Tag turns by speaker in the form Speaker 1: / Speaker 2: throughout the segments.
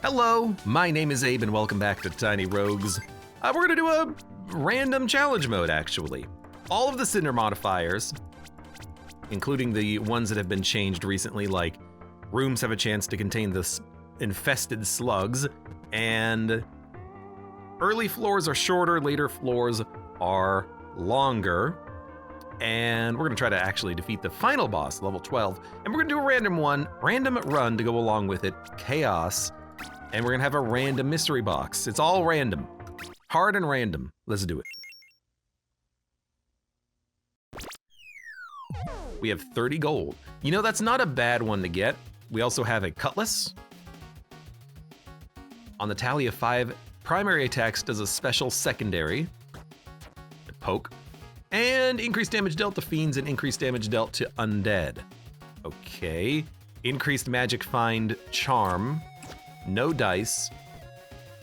Speaker 1: Hello, my name is Abe and welcome back to Tiny Rogues. We're gonna do a random challenge mode, actually. All of the Cinder modifiers, including the ones that have been changed recently, like rooms have a chance to contain the infested slugs, and early floors are shorter, later floors are longer. And we're gonna try to actually defeat the final boss, level 12. And we're gonna do a random run to go along with it, chaos. And we're gonna have a random mystery box. It's all random, hard and random. Let's do it. We have 30 gold. You know, that's not a bad one to get. We also have a cutlass. On the tally of 5 primary attacks, does a special secondary, a poke, and increased damage dealt to fiends and increased damage dealt to undead. Okay, increased magic find charm. No dice.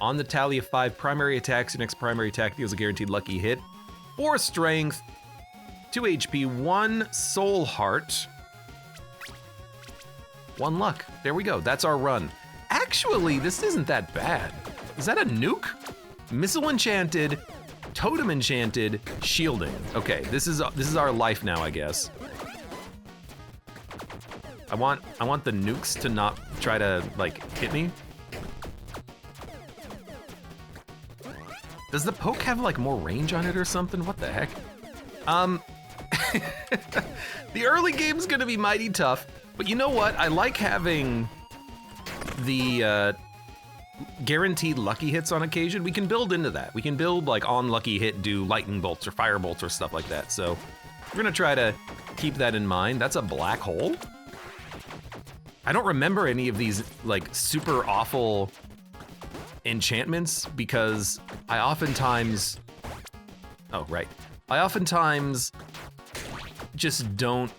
Speaker 1: On the tally of 5 primary attacks, your next primary attack deals a guaranteed lucky hit. 4 strength, 2 HP, 1 soul heart, 1 luck. There we go, that's our run. Actually, this isn't that bad. Is that a nuke? Missile enchanted, totem enchanted, shielding. Okay, this is our life now, I guess. I want the nukes to not try to like hit me. Does the poke have like more range on it or something? What the heck? The early game's gonna be mighty tough, but you know what? I like having the guaranteed lucky hits on occasion. We can build into that. We can build like on lucky hit, do lightning bolts or fire bolts or stuff like that. So we're gonna try to keep that in mind. That's a black hole. I don't remember any of these like super awful enchantments because I oftentimes just don't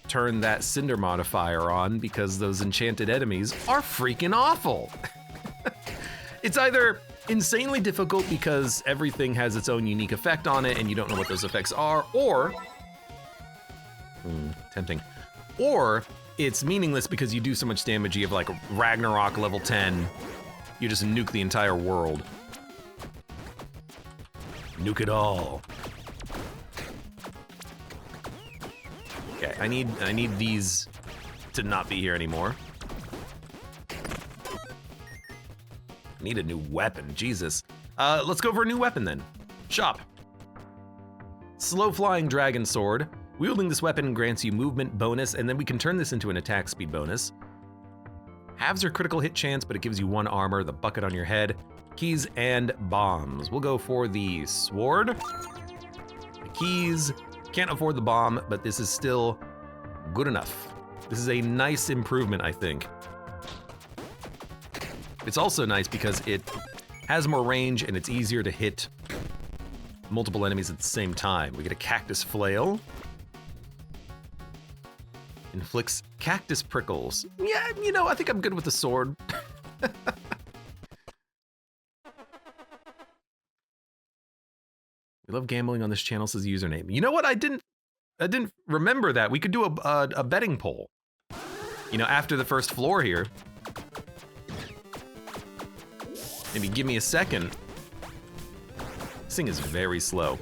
Speaker 1: turn that Cinder modifier on because those enchanted enemies are freaking awful. It's either insanely difficult because everything has its own unique effect on it and you don't know what those effects are, or tempting. Or it's meaningless because you do so much damage, you have like Ragnarok level 10, you just nuke the entire world. Nuke it all. Okay, I need these to not be here anymore. I need a new weapon, Jesus. Let's go for a new weapon then. Shop. Slow flying dragon sword. Wielding this weapon grants you movement bonus, and then we can turn this into an attack speed bonus. Halves your critical hit chance, but it gives you 1 armor, the bucket on your head, keys, and bombs. We'll go for the sword. The keys, can't afford the bomb, but this is still good enough. This is a nice improvement, I think. It's also nice because it has more range and it's easier to hit multiple enemies at the same time. We get a cactus flail. Inflicts cactus prickles. Yeah, you know, I think I'm good with the sword. We love gambling on this channel, says username. You know what? I didn't remember that. We could do a betting poll. You know, after the first floor here. Maybe give me a second. This thing is very slow.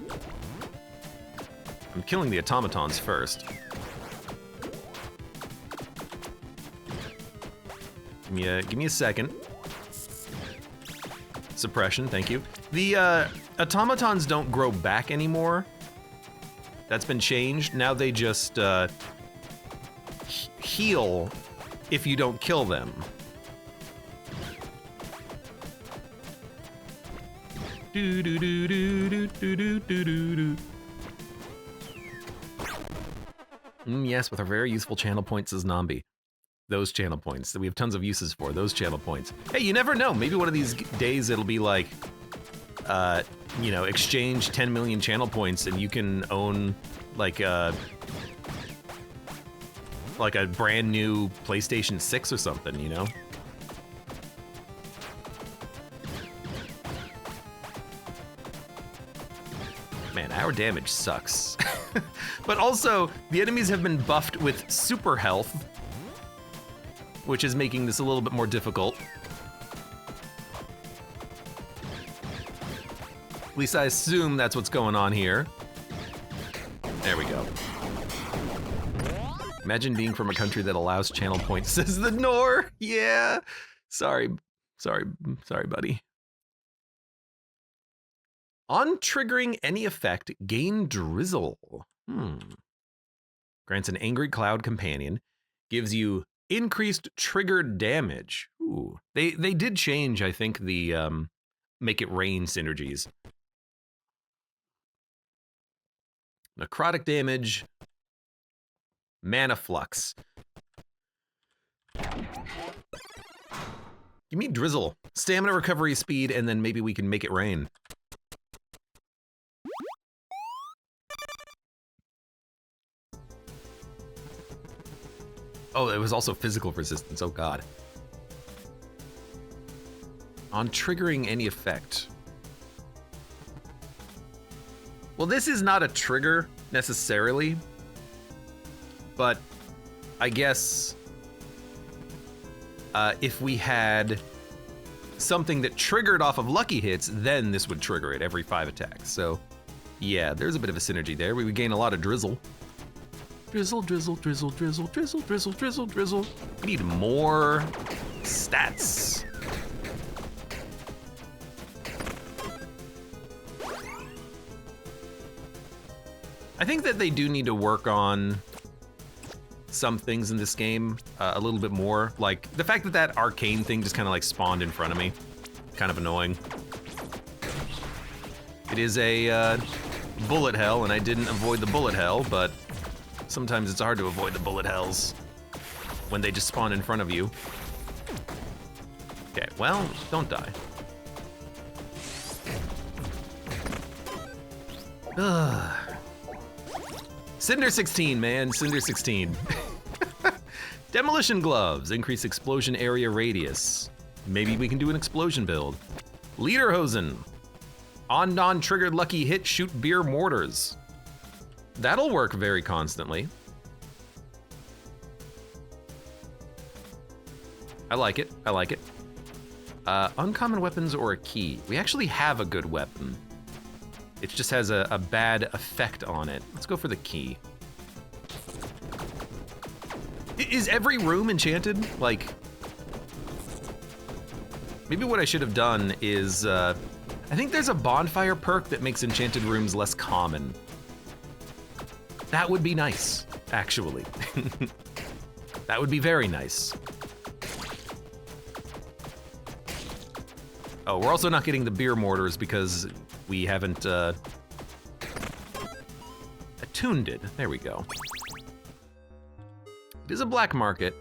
Speaker 1: I'm killing the automatons first. Give me a second. Suppression, thank you. The automatons don't grow back anymore. That's been changed. Now they just heal if you don't kill them. Do do do do do do do do do. Yes, with our very useful channel points, says Nambi. Those channel points that we have tons of uses for, those channel points. Hey, you never know. Maybe one of these days it'll be like, you know, exchange 10 million channel points and you can own like a brand new PlayStation 6 or something, you know? Man, our damage sucks. But also, the enemies have been buffed with super health. which is making this a little bit more difficult. At least I assume that's what's going on here. There we go. Imagine being from a country that allows channel points, says the Nor. Yeah. Sorry, buddy. On triggering any effect, gain drizzle. Grants an angry cloud companion. Gives you increased trigger damage. Ooh. They did change, I think, the make it rain synergies. Necrotic damage. Mana flux. Give me drizzle. Stamina recovery speed, and then maybe we can make it rain. Oh, it was also physical resistance. Oh, God. On triggering any effect. Well, this is not a trigger necessarily, but I guess if we had something that triggered off of lucky hits, then this would trigger it every 5 attacks. So yeah, there's a bit of a synergy there. We would gain a lot of drizzle. Drizzle, drizzle, drizzle, drizzle, drizzle, drizzle, drizzle, drizzle. We need more stats. I think that they do need to work on some things in this game a little bit more. Like the fact that that arcane thing just kind of like spawned in front of me. Kind of annoying. It is a bullet hell, and I didn't avoid the bullet hell, but sometimes it's hard to avoid the bullet hells when they just spawn in front of you. Okay, well, don't die. Ugh. Cinder 16, man, Cinder 16. Demolition gloves, increase explosion area radius. Maybe we can do an explosion build. Lederhosen, on non-triggered lucky hit, shoot beer mortars. That'll work very constantly. I like it, I like it. Uncommon weapons or a key. We actually have a good weapon. It just has a bad effect on it. Let's go for the key. Is every room enchanted? Like, maybe what I should have done is, I think there's a bonfire perk that makes enchanted rooms less common. That would be nice, actually. That would be very nice. Oh, we're also not getting the beer mortars because we haven't attuned it. There we go. It is a black market.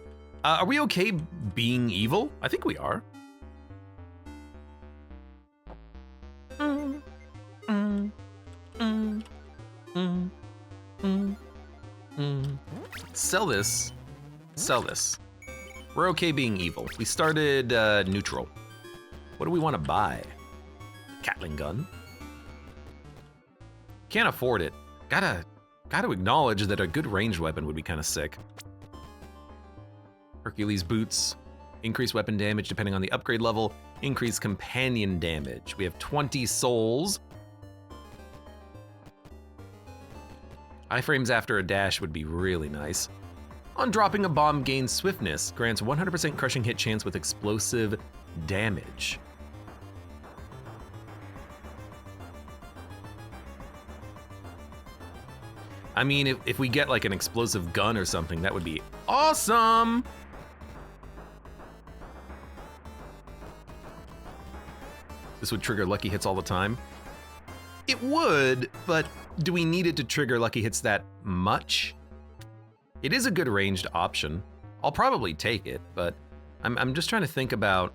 Speaker 1: Are we okay being evil? I think we are. Sell this. Sell this. We're okay being evil. We started neutral. What do we want to buy? Gatling gun. Can't afford it. Gotta acknowledge that a good ranged weapon would be kind of sick. Hercules boots. Increase weapon damage depending on the upgrade level. Increase companion damage. We have 20 souls. Iframes after a dash would be really nice. On dropping a bomb, gains swiftness. Grants 100% crushing hit chance with explosive damage. I mean, if we get like an explosive gun or something, that would be awesome. This would trigger lucky hits all the time. It would, but do we need it to trigger lucky hits that much? It is a good ranged option. I'll probably take it, but I'm just trying to think about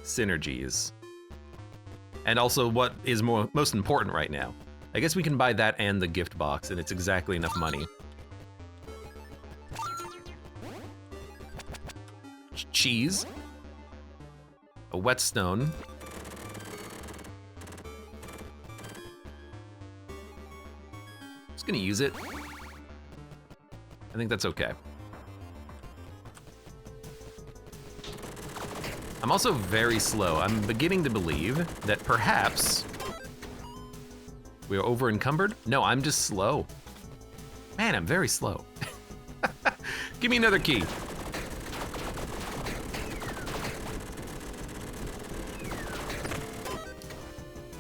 Speaker 1: synergies. And also what is most important right now. I guess we can buy that and the gift box, and it's exactly enough money. Cheese. A whetstone. Just gonna use it. I think that's okay. I'm also very slow. I'm beginning to believe that perhaps we are over encumbered. No, I'm just slow. Man, I'm very slow. Give me another key.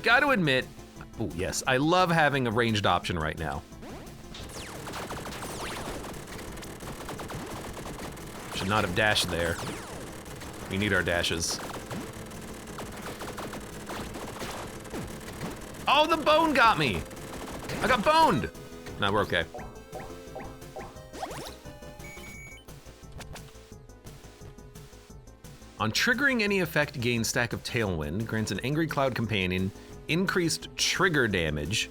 Speaker 1: Got to admit, oh yes, I love having a ranged option right now. Should not have dashed there. We need our dashes. Oh, the bone got me! I got boned! No, we're okay. On triggering any effect, gain stack of Tailwind, grants an angry cloud companion increased trigger damage.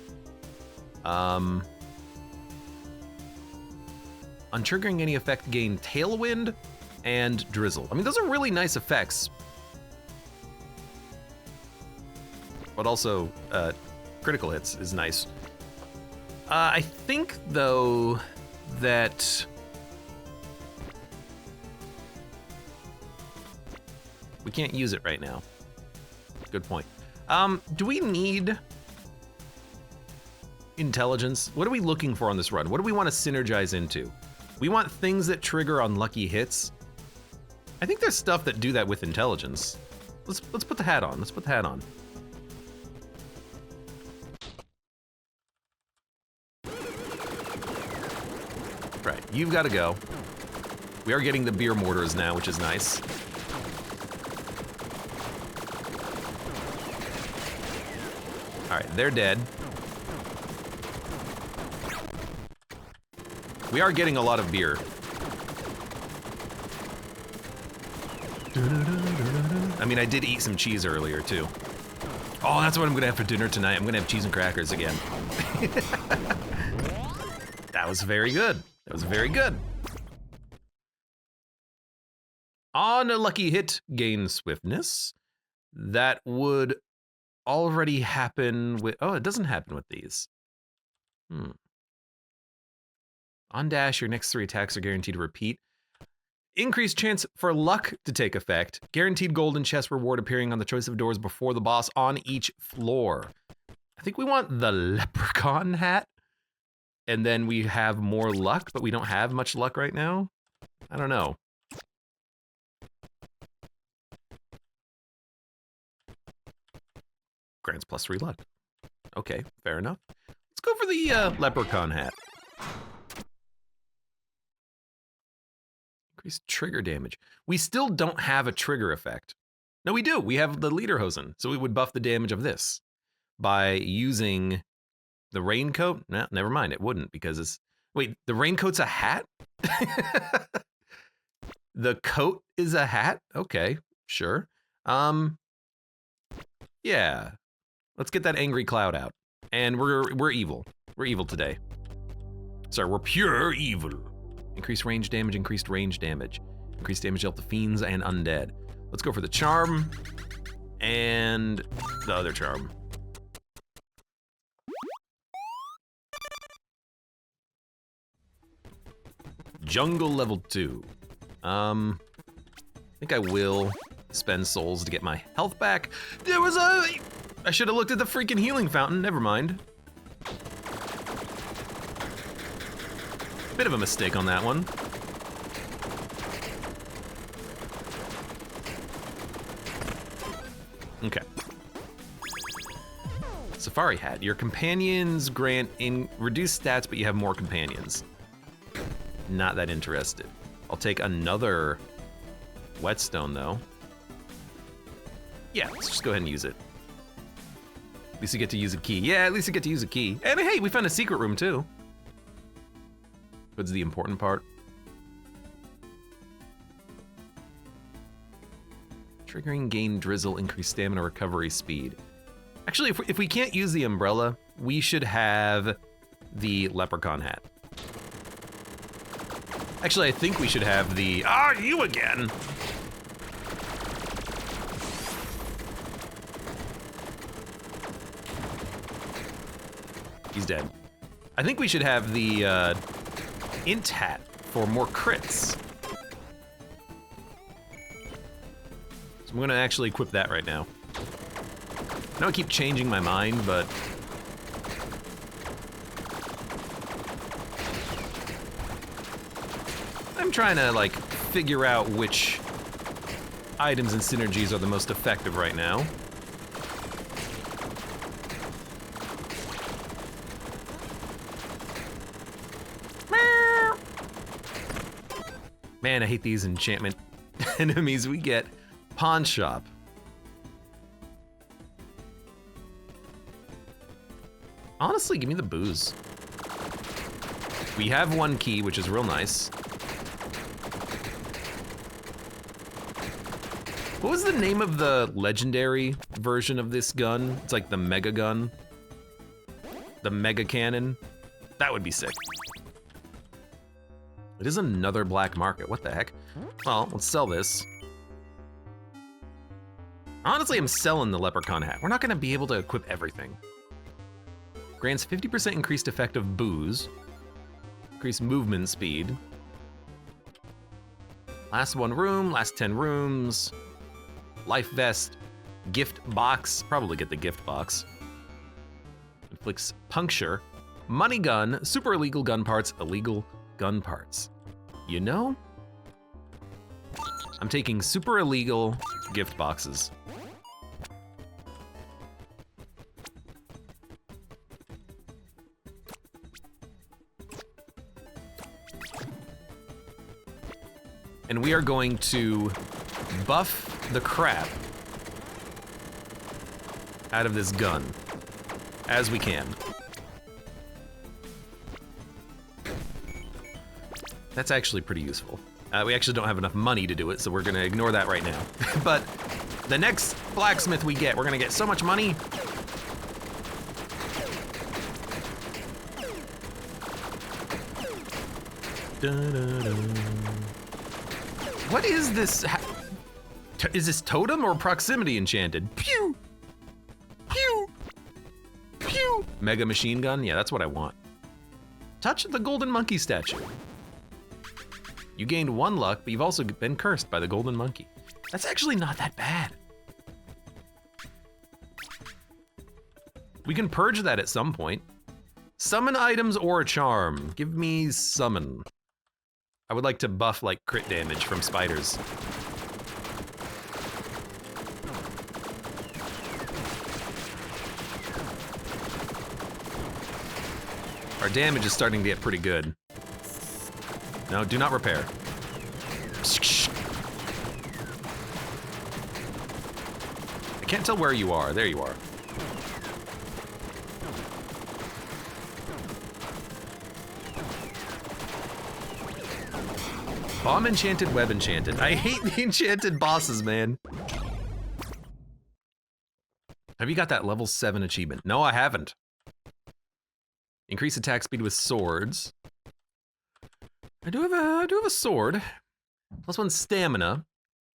Speaker 1: On triggering any effect, gain Tailwind and Drizzle. I mean, those are really nice effects. But also, critical hits is nice. I think, though, that we can't use it right now. Good point. Do we need intelligence? What are we looking for on this run? What do we want to synergize into? We want things that trigger unlucky hits. I think there's stuff that do that with intelligence. Let's put the hat on. Let's put the hat on. Right, you've got to go. We are getting the beer mortars now, which is nice. All right, they're dead. We are getting a lot of beer. I mean, I did eat some cheese earlier, too. Oh, that's what I'm gonna have for dinner tonight. I'm gonna have cheese and crackers again. That was very good. That was very good. On a lucky hit, gain swiftness. That would already happen with, oh, it doesn't happen with these. On dash, your next 3 attacks are guaranteed to repeat. Increased chance for luck to take effect. Guaranteed golden chest reward appearing on the choice of doors before the boss on each floor. I think we want the leprechaun hat. And then we have more luck, but we don't have much luck right now. I don't know. Grants +3 luck. Okay, fair enough. Let's go for the leprechaun hat. Increased trigger damage. We still don't have a trigger effect. No, we do. We have the Lederhosen. So we would buff the damage of this by using the raincoat. No, never mind. It wouldn't because it's... Wait, the raincoat's a hat? The coat is a hat? Okay, sure. Yeah. Let's get that angry cloud out. And we're evil. We're evil today. Sorry, we're pure evil. Increased range damage, increased range damage. Increased damage dealt to fiends and undead. Let's go for the charm and the other charm. Jungle level 2. I think I will spend souls to get my health back. There was a... I should have looked at the freaking healing fountain. Never mind. Bit of a mistake on that one. Okay. Safari hat. Your companions grant reduced stats, but you have more companions. Not that interested. I'll take another whetstone though. Yeah, let's just go ahead and use it. At least you get to use a key. Yeah, at least you get to use a key. And hey, we found a secret room too. What's the important part? Triggering gain drizzle, increase stamina recovery speed. Actually, if we can't use the umbrella, we should have the leprechaun hat. Actually, I think we should have the... Ah, you again! He's dead. I think we should have the int hat for more crits. So I'm gonna actually equip that right now. I know I keep changing my mind, but I'm trying to like figure out which items and synergies are the most effective right now. Man, I hate these enchantment enemies we get. Pawn shop. Honestly, give me the booze. We have one key, which is real nice. What was the name of the legendary version of this gun? It's like the mega gun. The mega cannon. That would be sick. It is another black market, what the heck? Well, let's sell this. Honestly, I'm selling the leprechaun hat. We're not gonna be able to equip everything. Grants 50% increased effective booze. Increased movement speed. Last 1 room, last 10 rooms. Life vest, gift box, probably get the gift box. Inflicts puncture, money gun, super illegal gun parts, illegal gun parts. You know, I'm taking super illegal gift boxes. And we are going to buff the crap out of this gun as we can. That's actually pretty useful. We actually don't have enough money to do it, so we're gonna ignore that right now. But the next blacksmith we get, we're gonna get so much money. What is this? Is this totem or proximity enchanted? Pew! Pew! Pew! Mega machine gun? Yeah, that's what I want. Touch the golden monkey statue. You gained 1 luck, but you've also been cursed by the golden monkey. That's actually not that bad. We can purge that at some point. Summon items or a charm. Give me summon. I would like to buff like crit damage from spiders. Our damage is starting to get pretty good. No, do not repair. I can't tell where you are. There you are. Bomb enchanted, web enchanted. I hate the enchanted bosses, man. Have you got that level 7 achievement? No, I haven't. Increase attack speed with swords. I do have a sword. +1 stamina.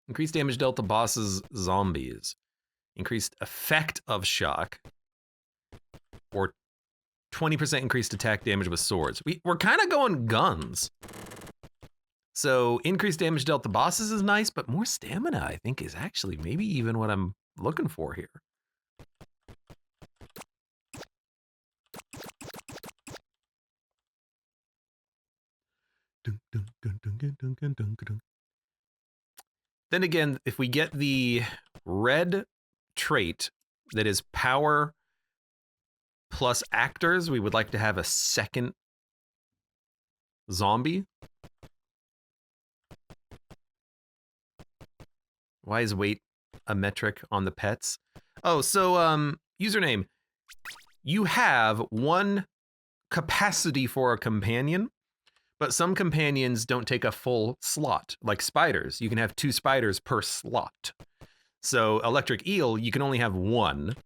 Speaker 1: Increased damage dealt to bosses, zombies. Increased effect of shock. Or 20% increased attack damage with swords. We're kind of going guns. So increased damage dealt to bosses is nice, but more stamina I think is actually maybe even what I'm looking for here. Then again, if we get the red trait that is power plus actors, we would like to have a second zombie. Why is weight a metric on the pets? Oh, so username, you have 1 capacity for a companion, but some companions don't take a full slot, like spiders. You can have 2 spiders per slot. So electric eel, you can only have 1,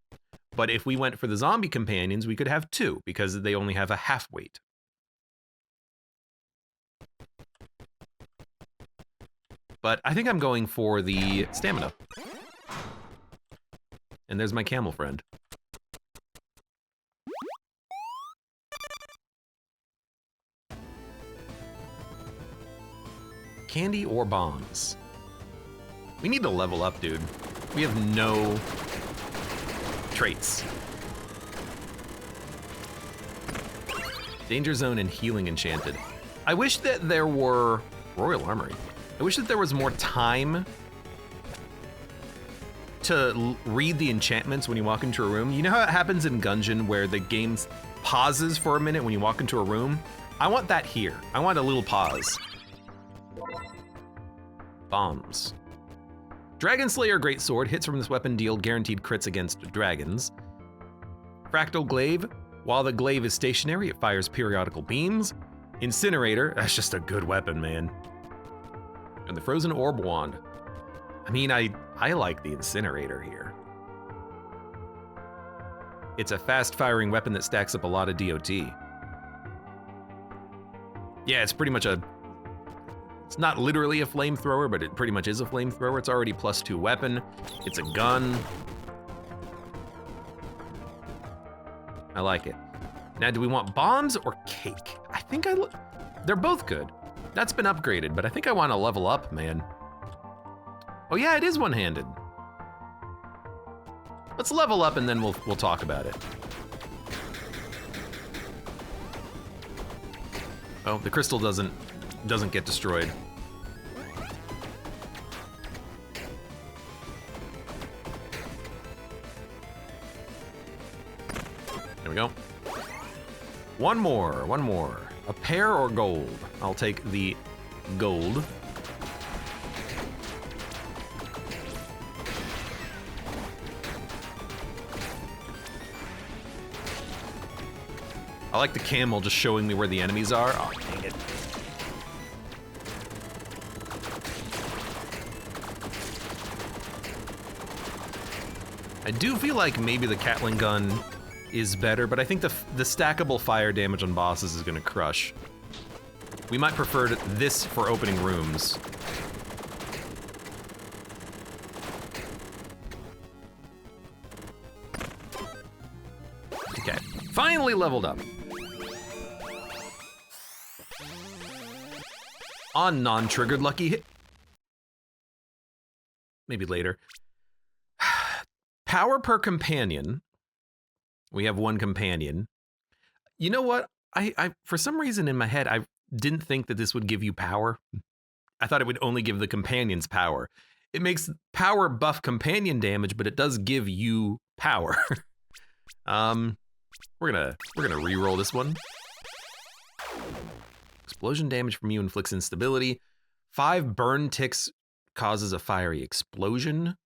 Speaker 1: but if we went for the zombie companions, we could have 2 because they only have a half weight. But I think I'm going for the stamina. And there's my camel friend. Candy or bombs? We need to level up, dude. We have no traits. Danger Zone and Healing Enchanted. I wish that there were Royal Armory. I wish that there was more time to read the enchantments when you walk into a room. You know how it happens in Gungeon where the game pauses for a minute when you walk into a room? I want that here. I want a little pause. Bombs. Dragon Slayer Greatsword. Hits from this weapon deal guaranteed crits against dragons. Fractal Glaive. While the glaive is stationary, it fires periodical beams. Incinerator. That's just a good weapon, man. And the Frozen Orb Wand. I mean, I like the Incinerator here. It's a fast-firing weapon that stacks up a lot of DOT. Yeah, it's pretty much it's not literally a flamethrower, but it pretty much is a flamethrower. It's already +2 weapon. It's a gun. I like it. Now, do we want bombs or cake? I think they're both good. That's been upgraded, but I think I want to level up, man. Oh yeah, it is one-handed. Let's level up and then we'll talk about it. Oh, the crystal doesn't get destroyed. There we go. One more. A pear or gold? I'll take the gold. I like the camel just showing me where the enemies are. Oh, dang it. I do feel like maybe the Catling gun is better, but I think the stackable fire damage on bosses is gonna crush. We might prefer this for opening rooms. Okay, finally leveled up. On non-triggered lucky hit. Maybe later. Power per companion. We have one companion. You know what? I for some reason in my head, I didn't think that this would give you power. I thought it would only give the companions power. It makes power buff companion damage, but it does give you power. We're gonna re-roll this one. Explosion damage from you inflicts instability. 5 burn ticks causes a fiery explosion.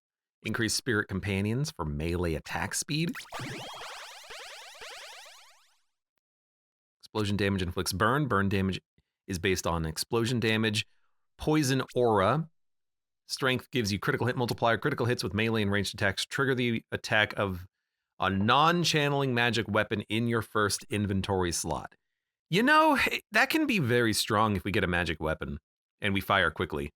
Speaker 1: Increase spirit companions for melee attack speed. Explosion damage inflicts burn. Burn damage is based on explosion damage. Poison aura. Strength gives you critical hit multiplier. Critical hits with melee and ranged attacks trigger the attack of a non-channeling magic weapon in your first inventory slot. You know, that can be very strong if we get a magic weapon and we fire quickly.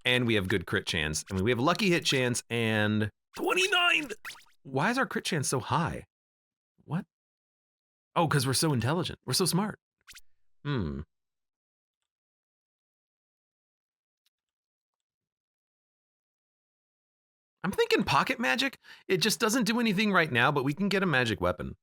Speaker 1: And we have good crit chance. I mean, we have lucky hit chance and 29. Why is our crit chance so high? What? Oh, because we're so intelligent. We're so smart. I'm thinking pocket magic. It just doesn't do anything right now, but we can get a magic weapon.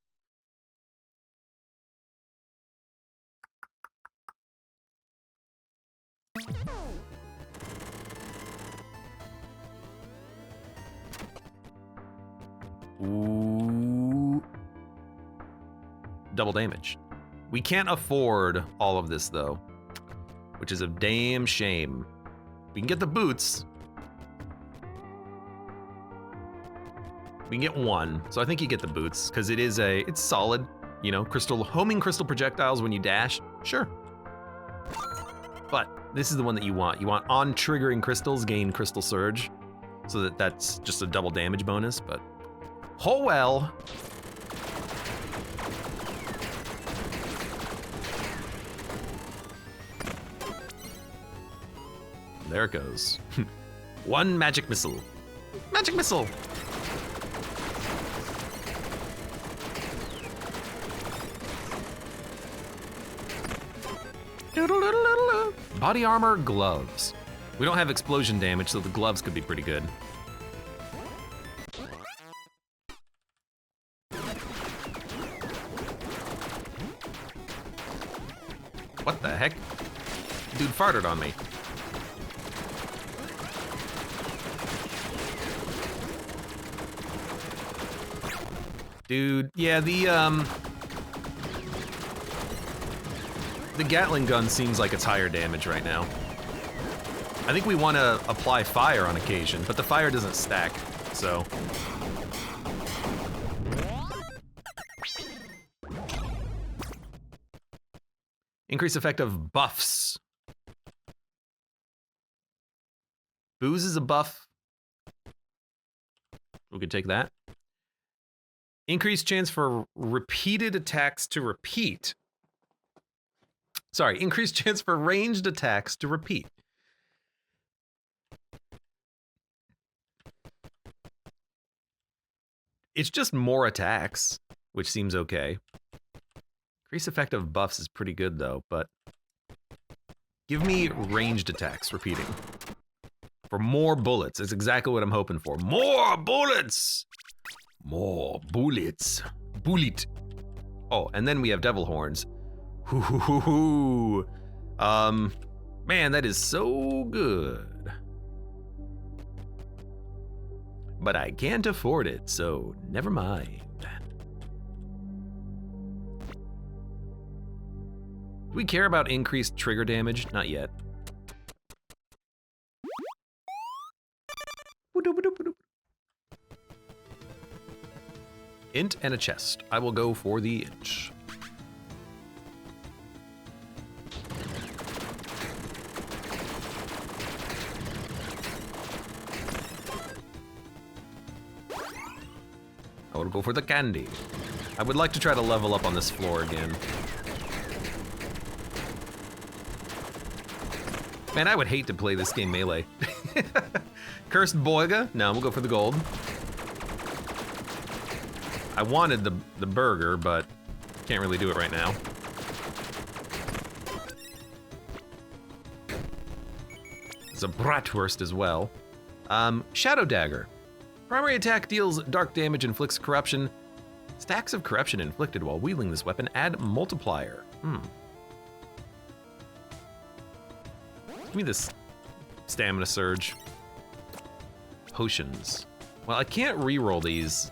Speaker 1: Ooh. Double damage. We can't afford all of this though, which is a damn shame. We can get the boots. We can get one, so I think you get the boots because it's solid. You know, homing crystal projectiles when you dash, sure. But this is the one that you want. You want on triggering crystals gain crystal surge, so that's just a double damage bonus. But oh well. There it goes. One magic missile. Magic missile. Body armor, gloves. We don't have explosion damage, so the gloves could be pretty good. What the heck? Dude farted on me. Dude, yeah, the Gatling gun seems like it's higher damage right now. I think we want to apply fire on occasion, but the fire doesn't stack, so. Increase effect of buffs. Booze is a buff. We could take that. Increased chance for repeated attacks to repeat. Sorry, increased chance for ranged attacks to repeat. It's just more attacks, which seems okay. Increased effect of buffs is pretty good though, but give me ranged attacks repeating. For more bullets, it's exactly what I'm hoping for. More bullets! More bullets. Bullet. Oh, and then we have devil horns. Hoo hoo hoo hoo. Man, that is so good. But I can't afford it, so never mind. Do we care about increased trigger damage? Not yet. Int and a chest. I will go for the int. I would go for the candy. I would like to try to level up on this floor again. Man, I would hate to play this game melee. Cursed Boiga? No, we'll go for the gold. I wanted the burger, but can't really do it right now. There's a bratwurst as well. Shadow Dagger. Primary attack deals dark damage, inflicts corruption. Stacks of corruption inflicted while wielding this weapon add multiplier. Give me this stamina surge. Potions. Well, I can't reroll these.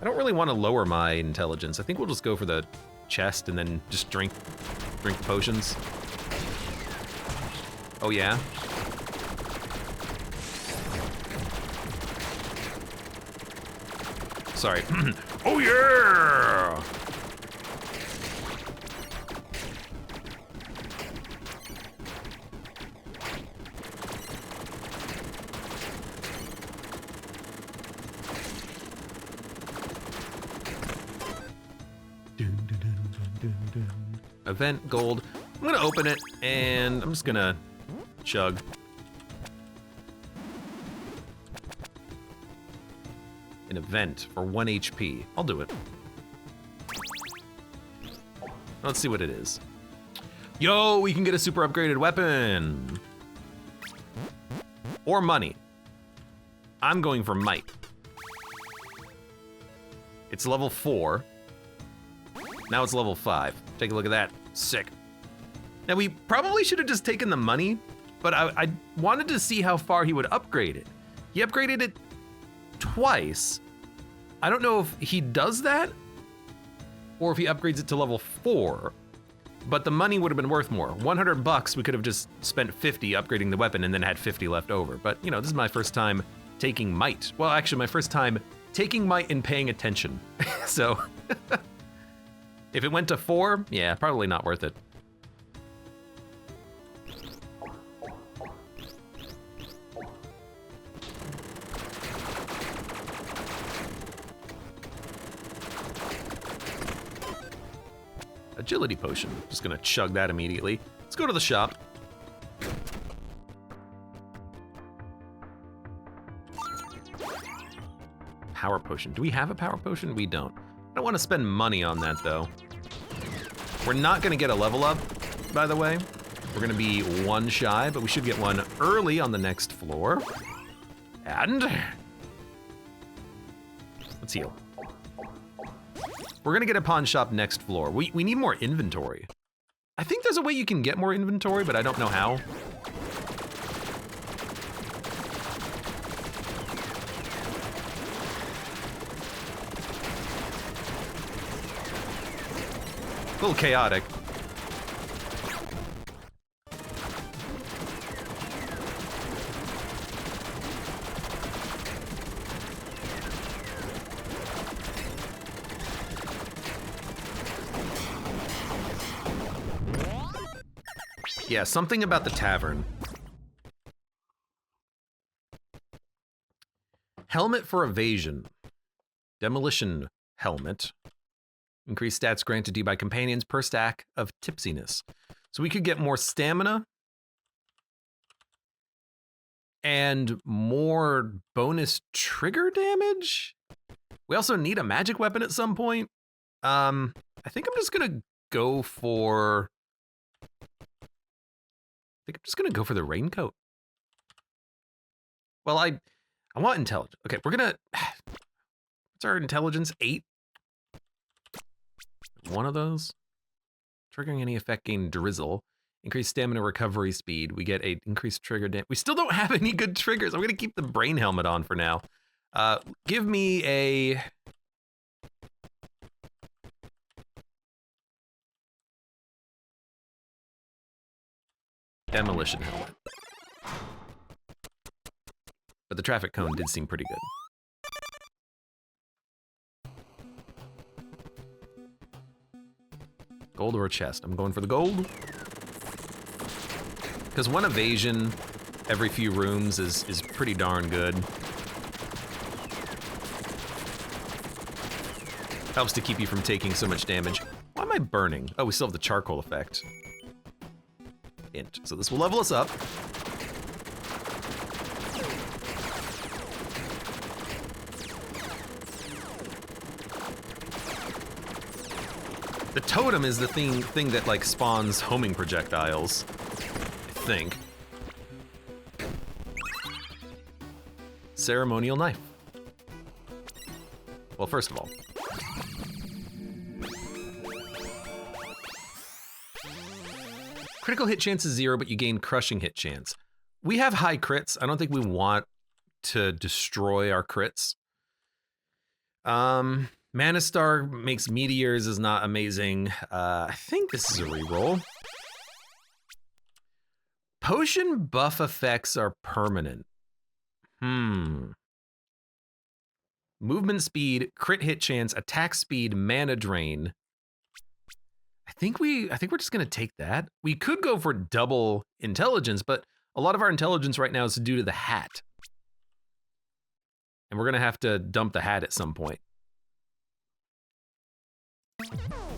Speaker 1: I don't really want to lower my intelligence. I think we'll just go for the chest and then just drink potions. Oh yeah? Sorry. Oh yeah! Event gold. I'm gonna open it and I'm just gonna chug. An event for 1 HP. I'll do it. Let's see what it is. Yo, we can get a super upgraded weapon. Or money. I'm going for might. It's level 4. Now it's level 5. Take a look at that. Sick. Now we probably should have just taken the money, but I wanted to see how far he would upgrade it. He upgraded it twice. I don't know if he does that or if he upgrades it to level 4, but the money would have been worth more. 100 bucks, we could have just spent 50 upgrading the weapon and then had 50 left over. But you know, this is my first time taking might. Well, actually my first time taking might and paying attention. So if it went to 4, yeah, probably not worth it. Agility potion. Just gonna chug that immediately. Let's go to the shop. Power potion. Do we have a power potion? We don't. I don't want to spend money on that though. We're not gonna get a level up, by the way. We're gonna be one shy, but we should get one early on the next floor. And let's heal. We're gonna get a pawn shop next floor. We need more inventory. I think there's a way you can get more inventory, but I don't know how. A little chaotic. Yeah, something about the tavern. Helmet for evasion. Demolition helmet. Increased stats granted to you by companions per stack of tipsiness. So we could get more stamina and more bonus trigger damage. We also need a magic weapon at some point. I think I'm just gonna go for the raincoat. Well, I want intelligence. Okay, we're gonna, what's our intelligence? 8? One of those. Triggering any effect gain drizzle. Increased stamina recovery speed. We get a increased trigger damage. We still don't have any good triggers. I'm gonna keep the brain helmet on for now. Give me a, demolition helmet. But the traffic cone did seem pretty good. Gold or a chest? I'm going for the gold. Because one evasion every few rooms is pretty darn good. Helps to keep you from taking so much damage. Why am I burning? Oh, we still have the charcoal effect. Int. So this will level us up. The totem is the thing that like spawns homing projectiles, I think. Ceremonial knife. Well, first of all, critical hit chance is 0, but you gain crushing hit chance. We have high crits. I don't think we want to destroy our crits. Mana Star makes meteors is not amazing. I think this is a reroll. Potion buff effects are permanent. Movement speed, crit hit chance, attack speed, mana drain. I think we're just gonna take that. We could go for double intelligence, but a lot of our intelligence right now is due to the hat. And we're gonna have to dump the hat at some point.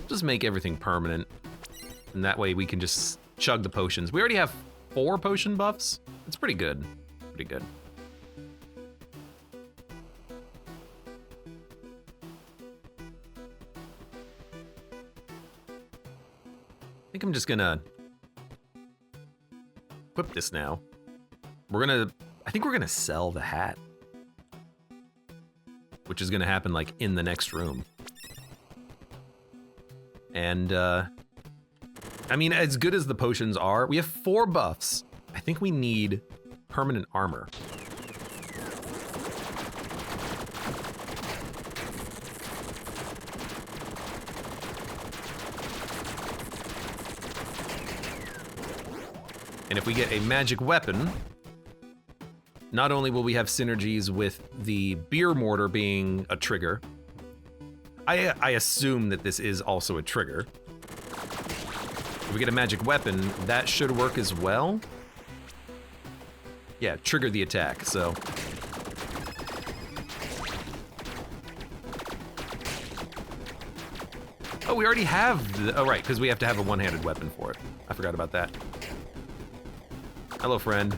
Speaker 1: Just make everything permanent. And that way we can just chug the potions. We already have 4 potion buffs. It's pretty good. Pretty good. I think I'm just gonna equip this now. I think we're gonna sell the hat. Which is gonna happen like in the next room. And, I mean, as good as the potions are, we have 4 buffs. I think we need permanent armor. And if we get a magic weapon, not only will we have synergies with the beer mortar being a trigger, I assume that this is also a trigger. If we get a magic weapon, that should work as well. Yeah, trigger the attack, so. Oh, we already have oh right, because we have to have a one-handed weapon for it. I forgot about that. Hello, friend.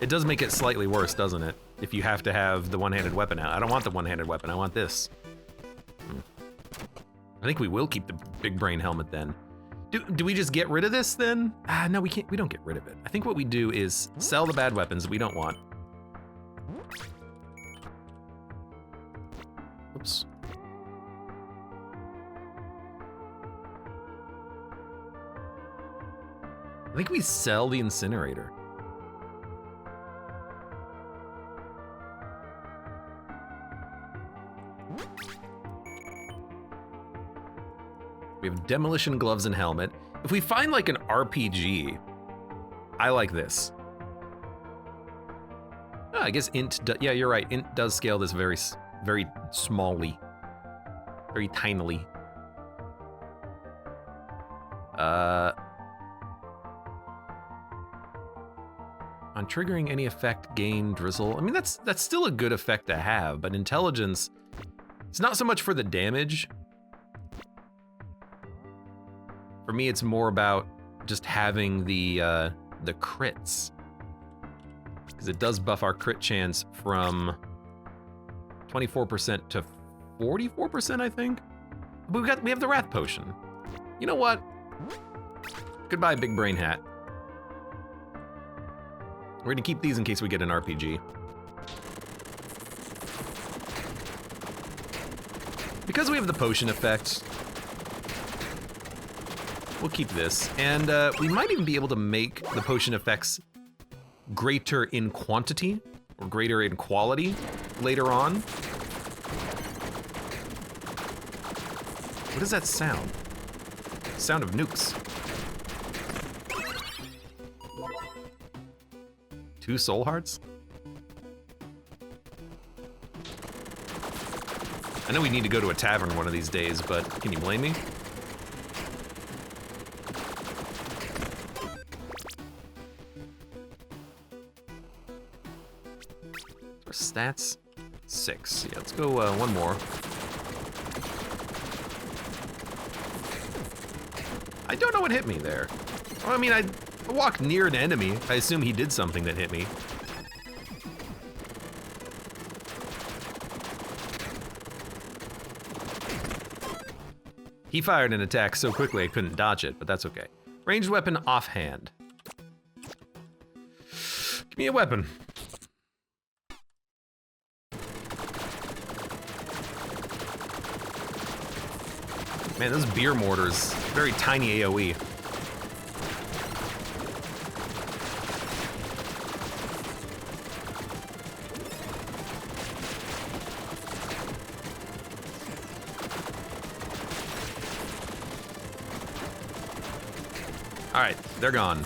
Speaker 1: It does make it slightly worse, doesn't it? If you have to have the one-handed weapon out. I don't want the one-handed weapon, I want this. I think we will keep the big brain helmet then. Do we just get rid of this then? No, we can't. We don't get rid of it. I think what we do is sell the bad weapons that we don't want. Oops. I think we sell the incinerator. We have demolition gloves and helmet. If we find like an RPG, I like this. Oh, I guess int, yeah, you're right. Int does scale this very smallly, very tinily. On triggering any effect, gain drizzle. I mean, that's still a good effect to have, but intelligence, it's not so much for the damage. For me, it's more about just having the crits, because it does buff our crit chance from 24% to 44%, I think. But we have the Wrath Potion. You know what? Goodbye, big brain hat. We're gonna keep these in case we get an RPG. Because we have the potion effect, we'll keep this. And we might even be able to make the potion effects greater in quantity or greater in quality later on. What is that sound? Sound of nukes. 2 soul hearts? I know we need to go to a tavern one of these days, but can you blame me? Our stats? 6. Yeah, let's go one more. I don't know what hit me there. Well, I mean, I walked near an enemy. I assume he did something that hit me. He fired an attack so quickly I couldn't dodge it, but that's okay. Ranged weapon offhand. Give me a weapon. Man, those beer mortars, very tiny AoE. All right, they're gone.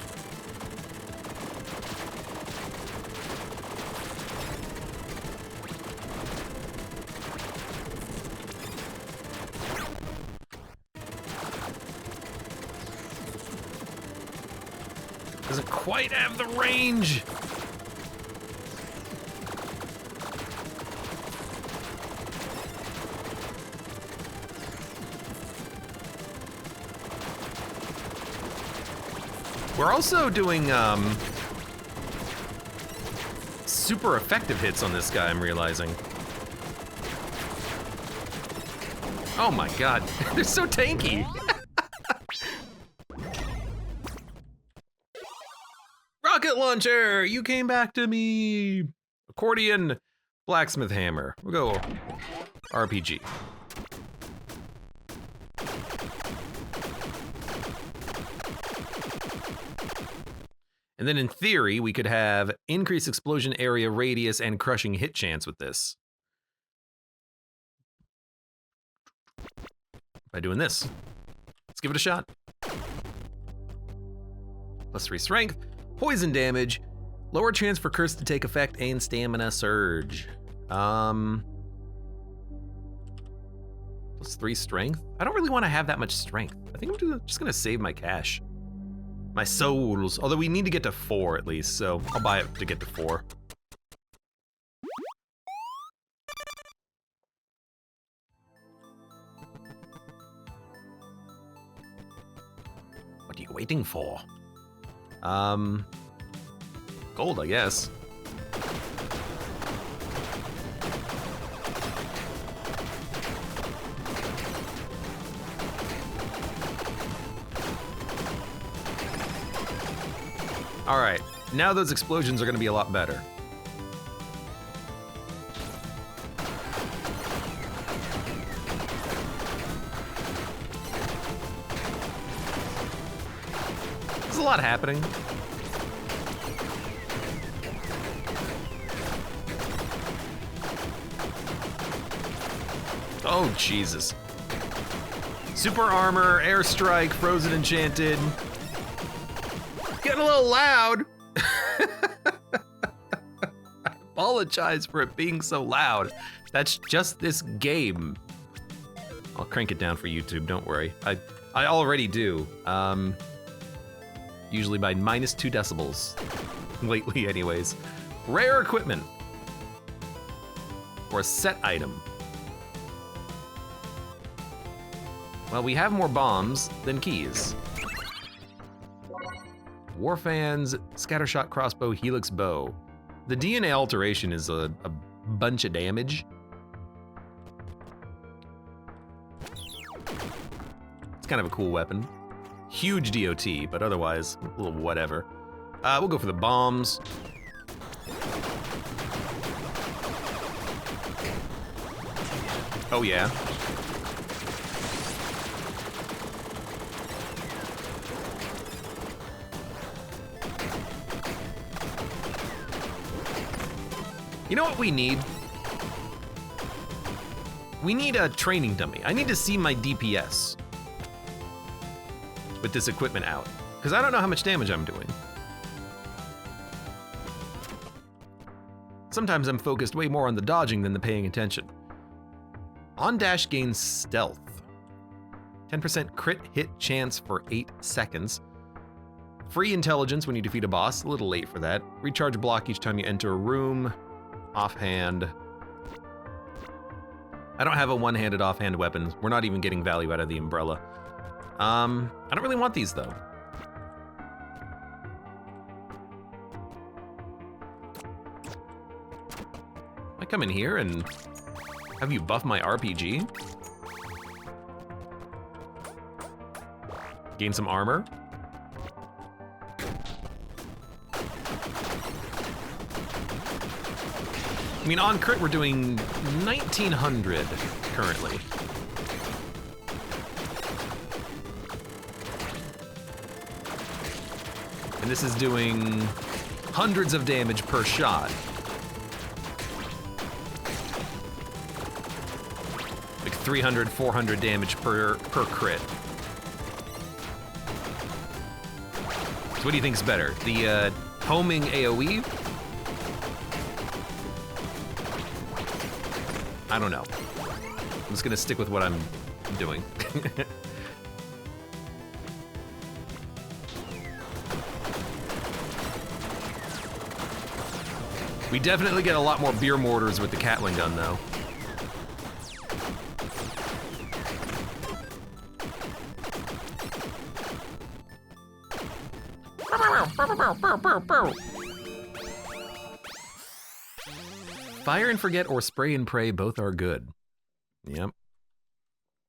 Speaker 1: Doesn't quite have the range. We're also doing super effective hits on this guy, I'm realizing. Oh my god, they're so tanky. Rocket launcher, you came back to me. Accordion, blacksmith hammer. We'll go RPG. And then in theory, we could have increased explosion area radius and crushing hit chance with this. By doing this. Let's give it a shot. +3 strength, poison damage, lower chance for curse to take effect, and stamina surge. +3 strength? I don't really want to have that much strength. I think I'm just gonna save my cash. My souls, although we need to get to 4 at least, so I'll buy it to get to 4. What are you waiting for? Gold, I guess. All right, now those explosions are gonna be a lot better. There's a lot happening. Oh, Jesus. Super armor, airstrike, frozen enchanted. Getting a little loud. I apologize for it being so loud. That's just this game. I'll crank it down for YouTube, don't worry. I already do. Usually by -2 decibels. Lately, anyways. Rare equipment. Or a set item. Well, we have more bombs than keys. Warfans, Scattershot Crossbow, Helix Bow. The DNA alteration is a bunch of damage. It's kind of a cool weapon. Huge DOT, but otherwise, a little whatever. We'll go for the bombs. Oh yeah. You know what we need? We need a training dummy. I need to see my DPS with this equipment out, because I don't know how much damage I'm doing. Sometimes I'm focused way more on the dodging than the paying attention. On dash gains stealth. 10% crit hit chance for 8 seconds. Free intelligence when you defeat a boss, a little late for that. Recharge block each time you enter a room. Offhand. I don't have a one-handed offhand weapon. We're not even getting value out of the umbrella. I don't really want these though. I come in here and have you buff my RPG? Gain some armor. I mean, on crit, we're doing 1900 currently. And this is doing hundreds of damage per shot. Like 300, 400 damage per crit. So what do you think's better? The homing AoE? I don't know. I'm just gonna stick with what I'm doing. We definitely get a lot more beer mortars with the Catling gun though. Fire and Forget or Spray and Pray both are good. Yep.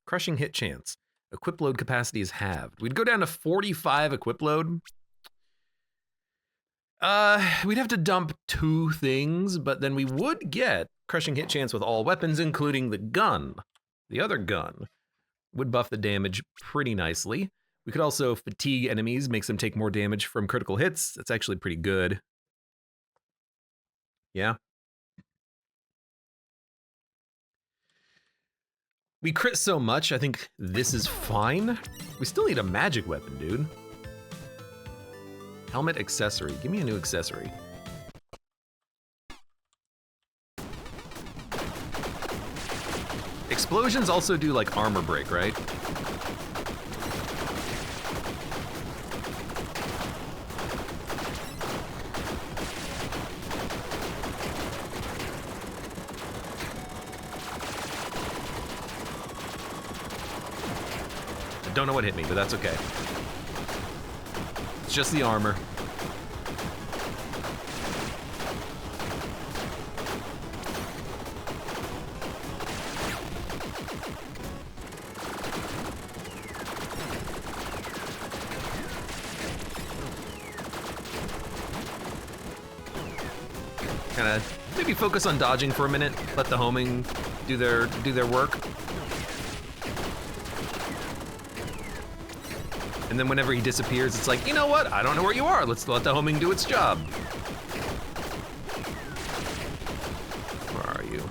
Speaker 1: Crushing hit chance. Equip load capacity is halved. We'd go down to 45 equip load. We'd have to dump 2 things, but then we would get crushing hit chance with all weapons, including the gun. The other gun would buff the damage pretty nicely. We could also fatigue enemies, makes them take more damage from critical hits. That's actually pretty good. Yeah. We crit so much, I think this is fine. We still need a magic weapon, dude. Helmet accessory. Give me a new accessory. Explosions also do like armor break, right? I don't know what hit me, but that's okay. It's just the armor. Kind of maybe focus on dodging for a minute. Let the homing do their work. And then whenever he disappears, it's like, you know what? I don't know where you are. Let's let the homing do its job. Where are you?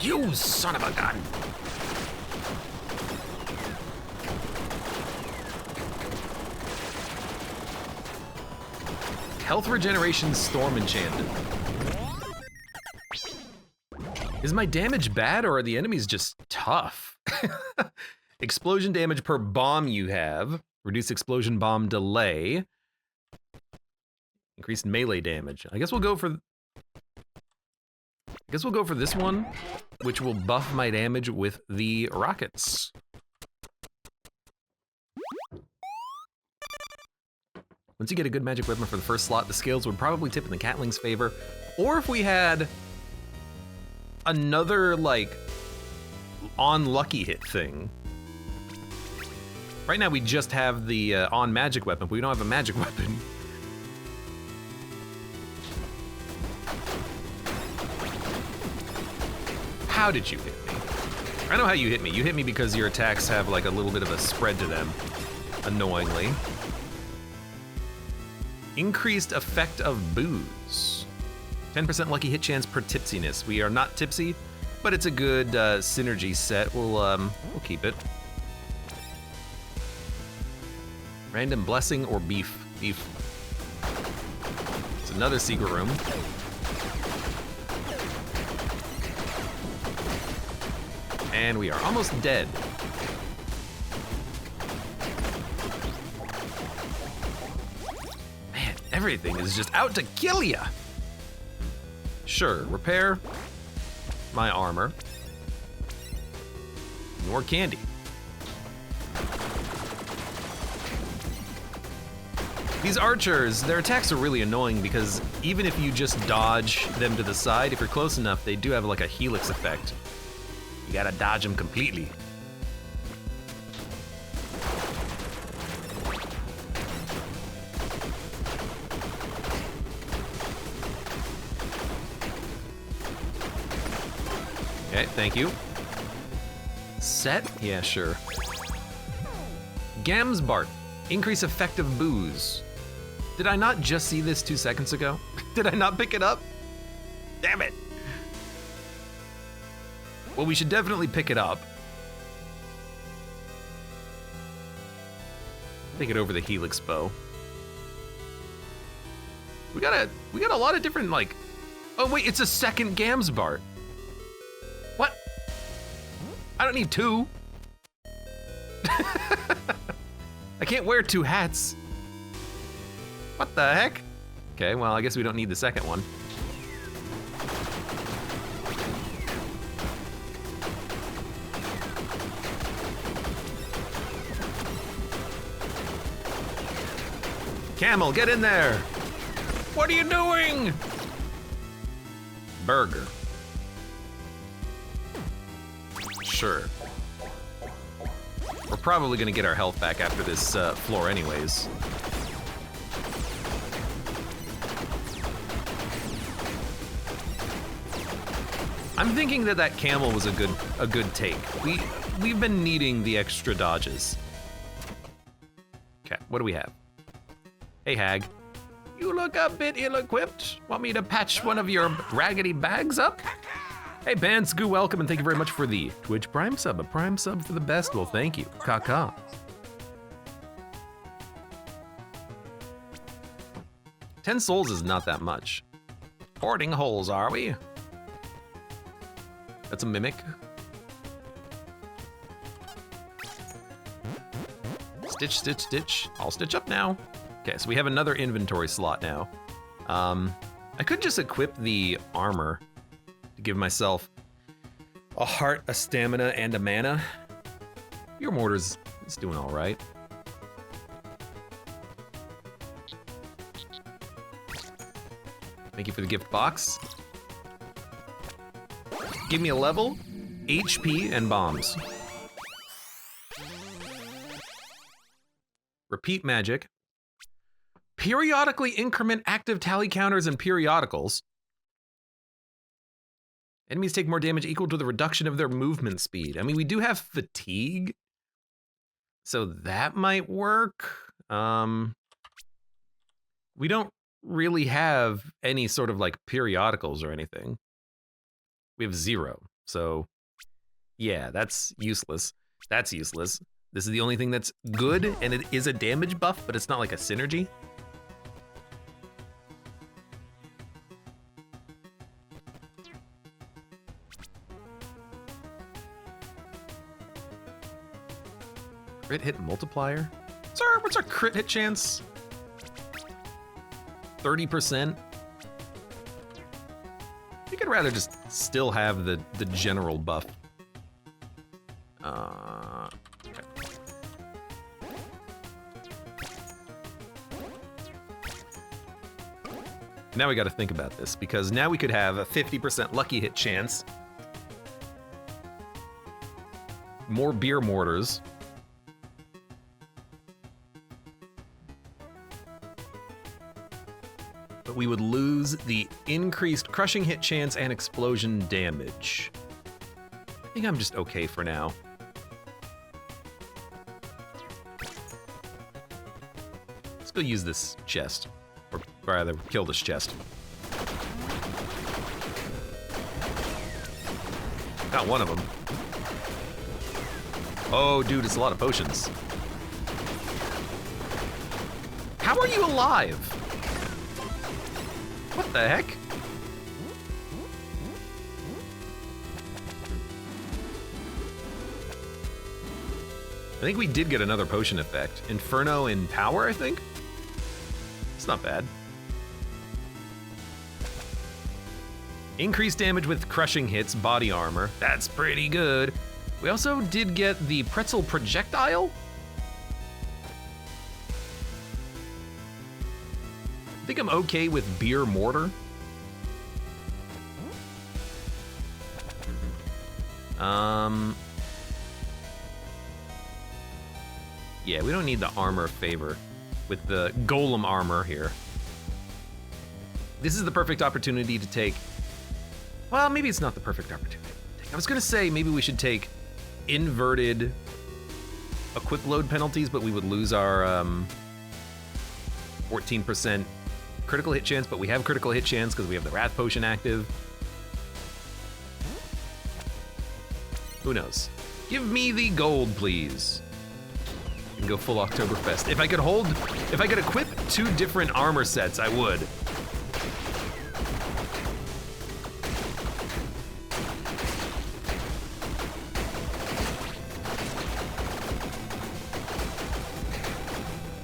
Speaker 1: You son of a gun! Health regeneration storm enchanted. Is my damage bad or are the enemies just tough? Explosion damage per bomb you have. Reduce explosion bomb delay. Increased melee damage. I guess we'll go for this one, which will buff my damage with the rockets. Once you get a good magic weapon for the first slot, the scales would probably tip in the Catling's favor. Or if we had another, like, on lucky hit thing. Right now we just have the on magic weapon, but we don't have a magic weapon. How did you hit me? I know how you hit me. You hit me because your attacks have like a little bit of a spread to them, annoyingly. Increased effect of booze. 10% lucky hit chance per tipsiness. We are not tipsy, but it's a good synergy set. We'll keep it. Random blessing or beef? Beef. It's another secret room. And we are almost dead. Man, everything is just out to kill ya. Sure, repair my armor. More candy. These archers, their attacks are really annoying because even if you just dodge them to the side, if you're close enough, they do have like a helix effect. You gotta dodge them completely. Okay, thank you. Set? Yeah, sure. Gamsbart. Increase effective booze. Did I not just see this 2 seconds ago? Did I not pick it up? Damn it. Well, we should definitely pick it up. Take it over the helix bow. We got a lot of different, like, oh wait, it's a second Gamsbart. What? I don't need 2. I can't wear 2 hats. What the heck? Okay, well, I guess we don't need the second one. Camel, get in there! What are you doing? Burger. Sure. We're probably gonna get our health back after this floor anyways. I'm thinking that camel was a good take. We've been needing the extra dodges. Okay, what do we have? Hey, hag. You look a bit ill-equipped. Want me to patch one of your raggedy bags up? Hey, Bansku, welcome, and thank you very much for the Twitch Prime sub. A Prime sub for the best. Well, thank you. Kaka. 10 souls is not that much. Hoarding holes, are we? That's a mimic. Stitch, stitch, stitch. I'll stitch up now. Okay, so we have another inventory slot now. I could just equip the armor to give myself a heart, a stamina, and a mana. Your mortar's is doing all right. Thank you for the gift box. Give me a level. HP and bombs. Repeat magic. Periodically increment active tally counters and periodicals. Enemies take more damage equal to the reduction of their movement speed. I mean, we do have fatigue, so that might work. We don't really have any sort of like periodicals or anything. We have 0, so yeah, that's useless. That's useless. This is the only thing that's good, and it is a damage buff, but it's not like a synergy. Crit hit multiplier? What's our crit hit chance? 30%? I think I'd rather just still have the general buff. Okay. Now we gotta think about this, because now we could have a 50% lucky hit chance. More beer mortars. But we would lose the increased crushing hit chance and explosion damage. I think I'm just okay for now. Let's go use this chest. Or rather, kill this chest. Got one of them. Oh, dude, it's a lot of potions. How are you alive? What the heck? I think we did get another potion effect. Inferno in power, I think? It's not bad. Increased damage with crushing hits, body armor. That's pretty good. We also did get the pretzel projectile. I think I'm okay with beer mortar. Yeah, we don't need the armor favor with the golem armor here. This is the perfect opportunity to take, well, maybe it's not the perfect opportunity. I was gonna say maybe we should take inverted equip load penalties, but we would lose our 14% critical hit chance, but we have critical hit chance because we have the Wrath Potion active. Who knows? Give me the gold, please. And go full Oktoberfest. If I could equip 2 different armor sets, I would.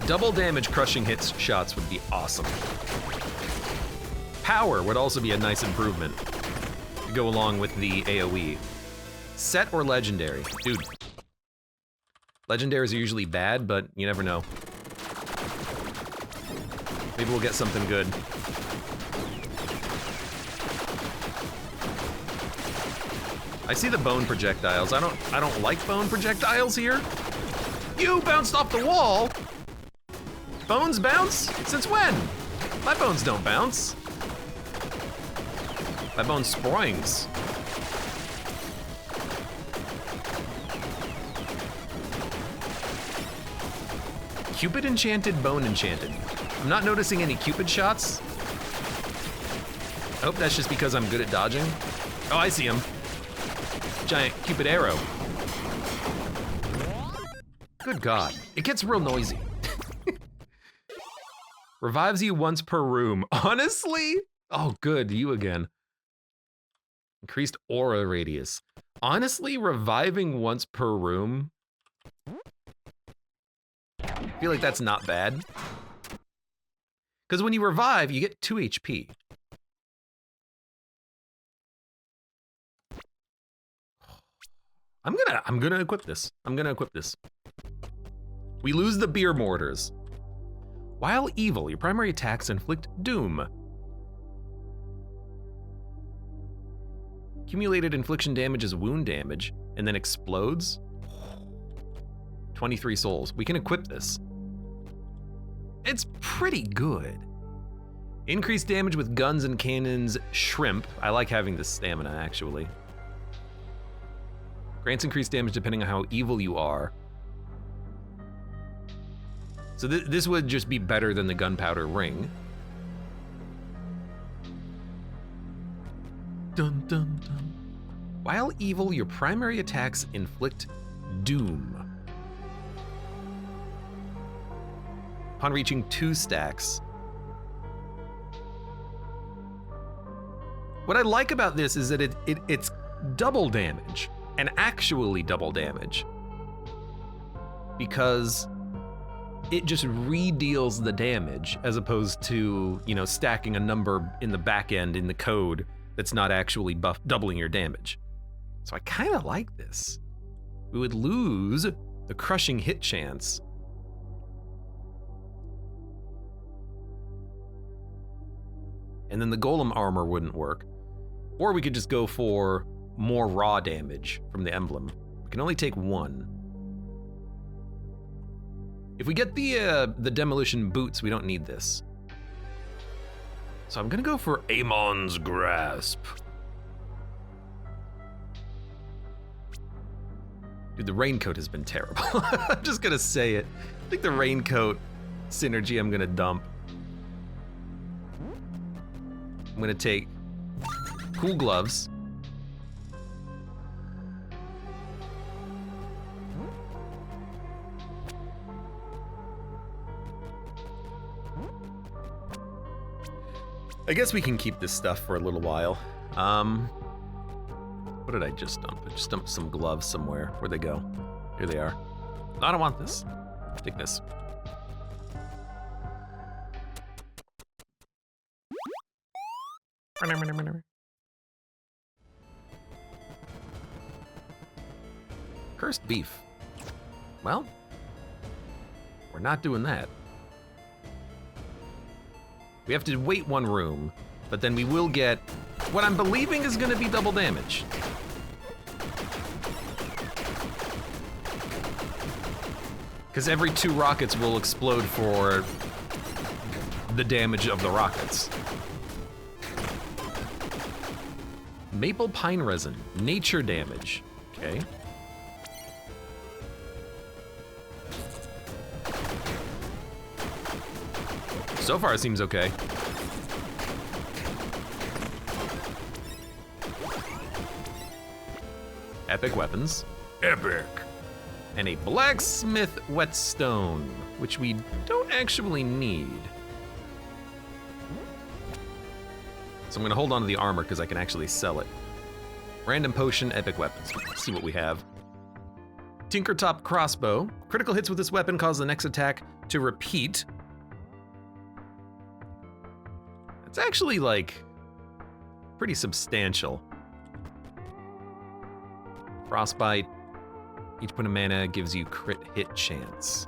Speaker 1: Double damage crushing hits shots would be awesome. Power would also be a nice improvement to go along with the AoE. Set or legendary? Dude. Legendaries are usually bad, but you never know. Maybe we'll get something good. I see the bone projectiles. I don't like bone projectiles here. You bounced off the wall. Bones bounce? Since when? My bones don't bounce. My bones springs. Cupid enchanted, bone enchanted. I'm not noticing any Cupid shots. I hope that's just because I'm good at dodging. Oh, I see him. Giant Cupid arrow. Good God, it gets real noisy. Revives you once per room. Honestly? Oh, good, you again. Increased aura radius. Honestly, reviving once per room? I feel like that's not bad. Because when you revive, you get 2 HP. I'm gonna equip this. I'm gonna equip this. We lose the beer mortars. While evil, your primary attacks inflict doom. Accumulated infliction damage is wound damage, and then explodes. 23 souls. We can equip this. It's pretty good. Increased damage with guns and cannons, shrimp. I like having this stamina, actually. Grants increased damage depending on how evil you are. So this would just be better than the gunpowder ring. Dun, dun, dun. While evil, your primary attacks inflict doom. Upon reaching 2 stacks. What I like about this is that it's double damage, and actually double damage. Because it just re-deals the damage as opposed to, you know, stacking a number in the back end in the code that's not actually doubling your damage. So I kind of like this. We would lose the crushing hit chance. And then the golem armor wouldn't work. Or we could just go for more raw damage from the emblem. We can only take 1. If we get the demolition boots, we don't need this. So I'm gonna go for Amon's Grasp. Dude, the raincoat has been terrible. I'm just gonna say it. I think the raincoat synergy I'm gonna dump. I'm gonna take cool gloves. I guess we can keep this stuff for a little while. What did I just dump? I just dumped some gloves somewhere. Where'd they go? Here they are. I don't want this. Take this. Cursed beef. Well, we're not doing that. We have to wait 1 room, but then we will get what I'm believing is gonna be double damage. Because every 2 rockets will explode for the damage of the rockets. Maple pine resin, nature damage, okay. So far it seems okay. Epic weapons. Epic. And a blacksmith whetstone, which we don't actually need. So I'm gonna hold on to the armor because I can actually sell it. Random potion, epic weapons. Let's see what we have. Tinkertop crossbow. Critical hits with this weapon cause the next attack to repeat. It's actually like pretty substantial. Frostbite. Each point of mana gives you crit hit chance.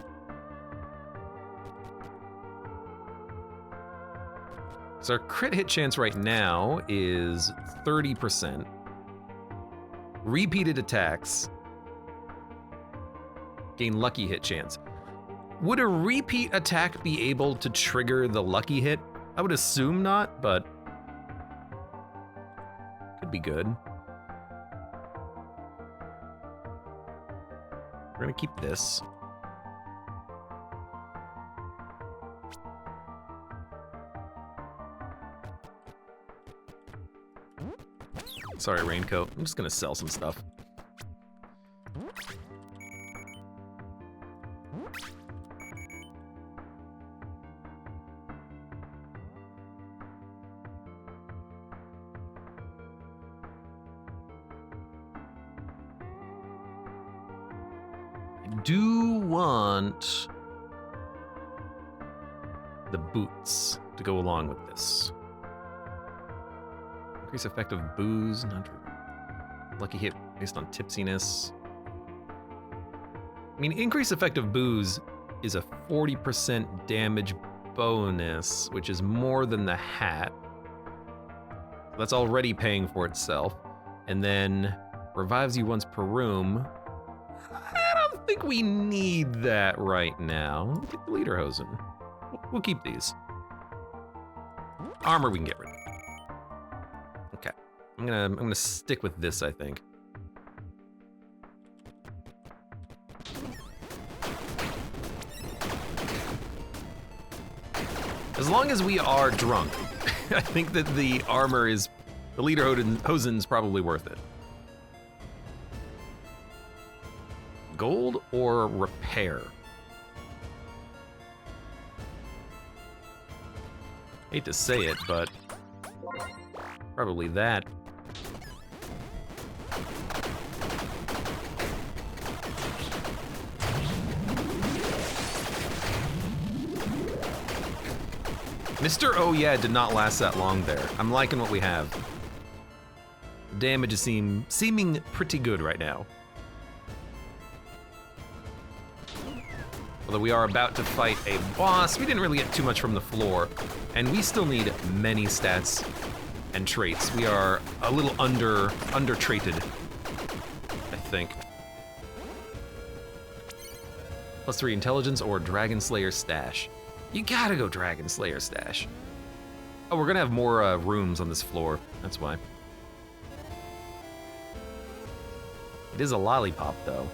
Speaker 1: So our crit hit chance right now is 30%. Repeated attacks gain lucky hit chance. Would a repeat attack be able to trigger the lucky hit? I would assume not, but could be good. We're gonna keep this. Sorry, raincoat. I'm just gonna sell some stuff. I do want the boots to go along with this. Increase effect of booze, not lucky hit based on tipsiness. I mean, increase effect of booze is a 40% damage bonus, which is more than the hat. That's already paying for itself. And then revives you once per room. I don't think we need that right now. Get the Lederhosen. We'll keep these. Armor we can get rid of. Okay. I'm gonna stick with this, I think. As long as we are drunk, I think that the armor is, the Lederhosen's probably worth it. Gold or repair? Hate to say it, but probably that. Mr. Oh yeah did not last that long there. I'm liking what we have. Damage is seeming pretty good right now. Although we are about to fight a boss, we didn't really get too much from the floor, and we still need many stats and traits. We are a little under-traded, I think. +3 intelligence or Dragon Slayer stash. You gotta go Dragon Slayer stash. Oh, we're gonna have more rooms on this floor, that's why. It is a lollipop, though.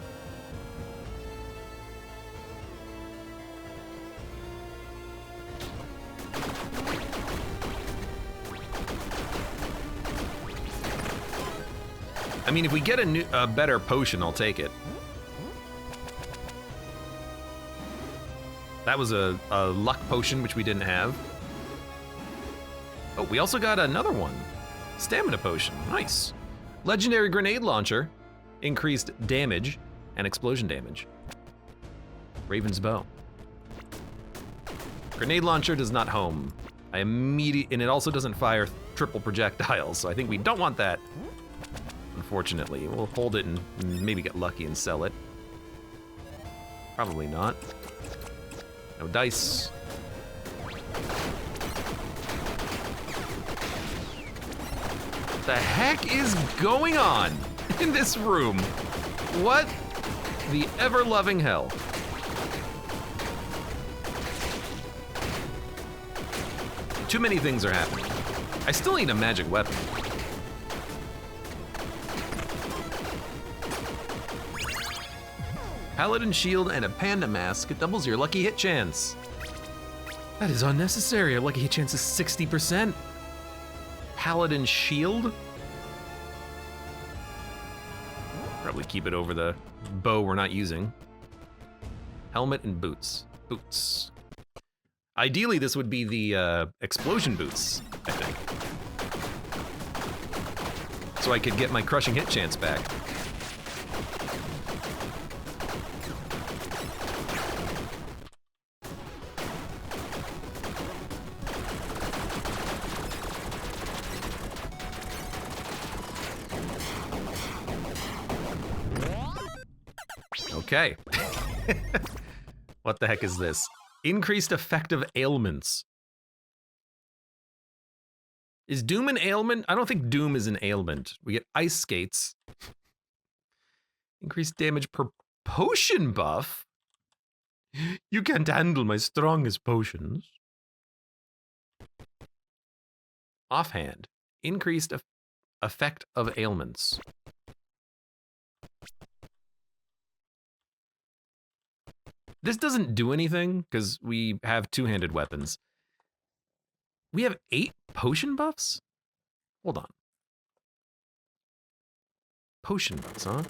Speaker 1: I mean, if we get a better potion, I'll take it. That was a luck potion, which we didn't have. Oh, we also got another one. Stamina potion, nice. Legendary grenade launcher, increased damage and explosion damage. Raven's bow. Grenade launcher does not home. And it also doesn't fire triple projectiles, so I think we don't want that. Unfortunately, we'll hold it and maybe get lucky and sell it. Probably not. No dice. What the heck is going on in this room? What the ever-loving hell? Too many things are happening. I still need a magic weapon. Paladin shield and a panda mask. It doubles your lucky hit chance. That is unnecessary. Our lucky hit chance is 60%. Paladin shield? Probably keep it over the bow we're not using. Helmet and boots. Boots. Ideally, this would be the explosion boots, I think. So I could get my crushing hit chance back. Okay. What the heck is this? Increased effective ailments. Is Doom an ailment? I don't think Doom is an ailment. We get ice skates. Increased damage per potion buff. You can't handle my strongest potions. Offhand. Increased effect of ailments. This doesn't do anything because we have two-handed weapons. We have 8 potion buffs? Hold on. Potion buffs, huh?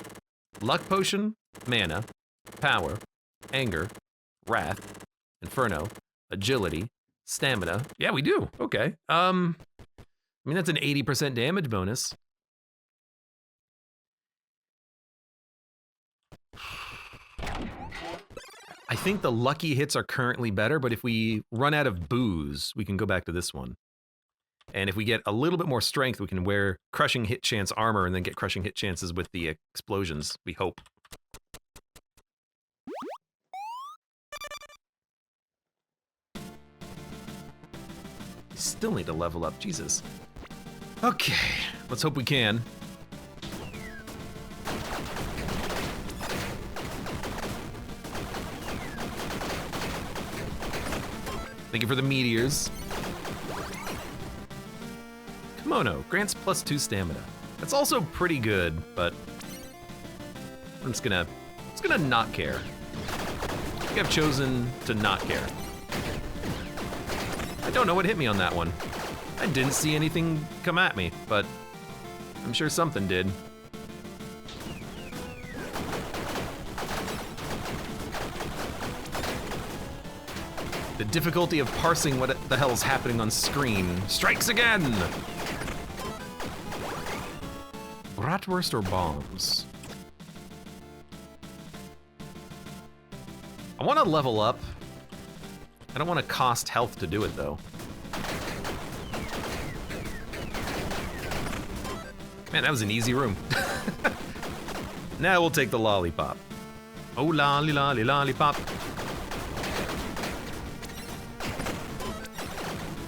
Speaker 1: Luck potion, mana, power, anger, wrath, inferno, agility, stamina. Yeah, we do. Okay. I mean, that's an 80% damage bonus. I think the lucky hits are currently better, but if we run out of booze, we can go back to this one. And if we get a little bit more strength, we can wear crushing hit chance armor and then get crushing hit chances with the explosions, we hope. Still need to level up, Jesus. Okay, let's hope we can. Thank you for the meteors. Kimono grants +2 stamina. That's also pretty good, but I'm just gonna not care. I think I've chosen to not care. I don't know what hit me on that one. I didn't see anything come at me, but I'm sure something did. The difficulty of parsing what the hell is happening on screen strikes again! Bratwurst or bombs? I want to level up. I don't want to cost health to do it, though. Man, that was an easy room. Now we'll take the lollipop. Oh, lolly, lolly, lollipop.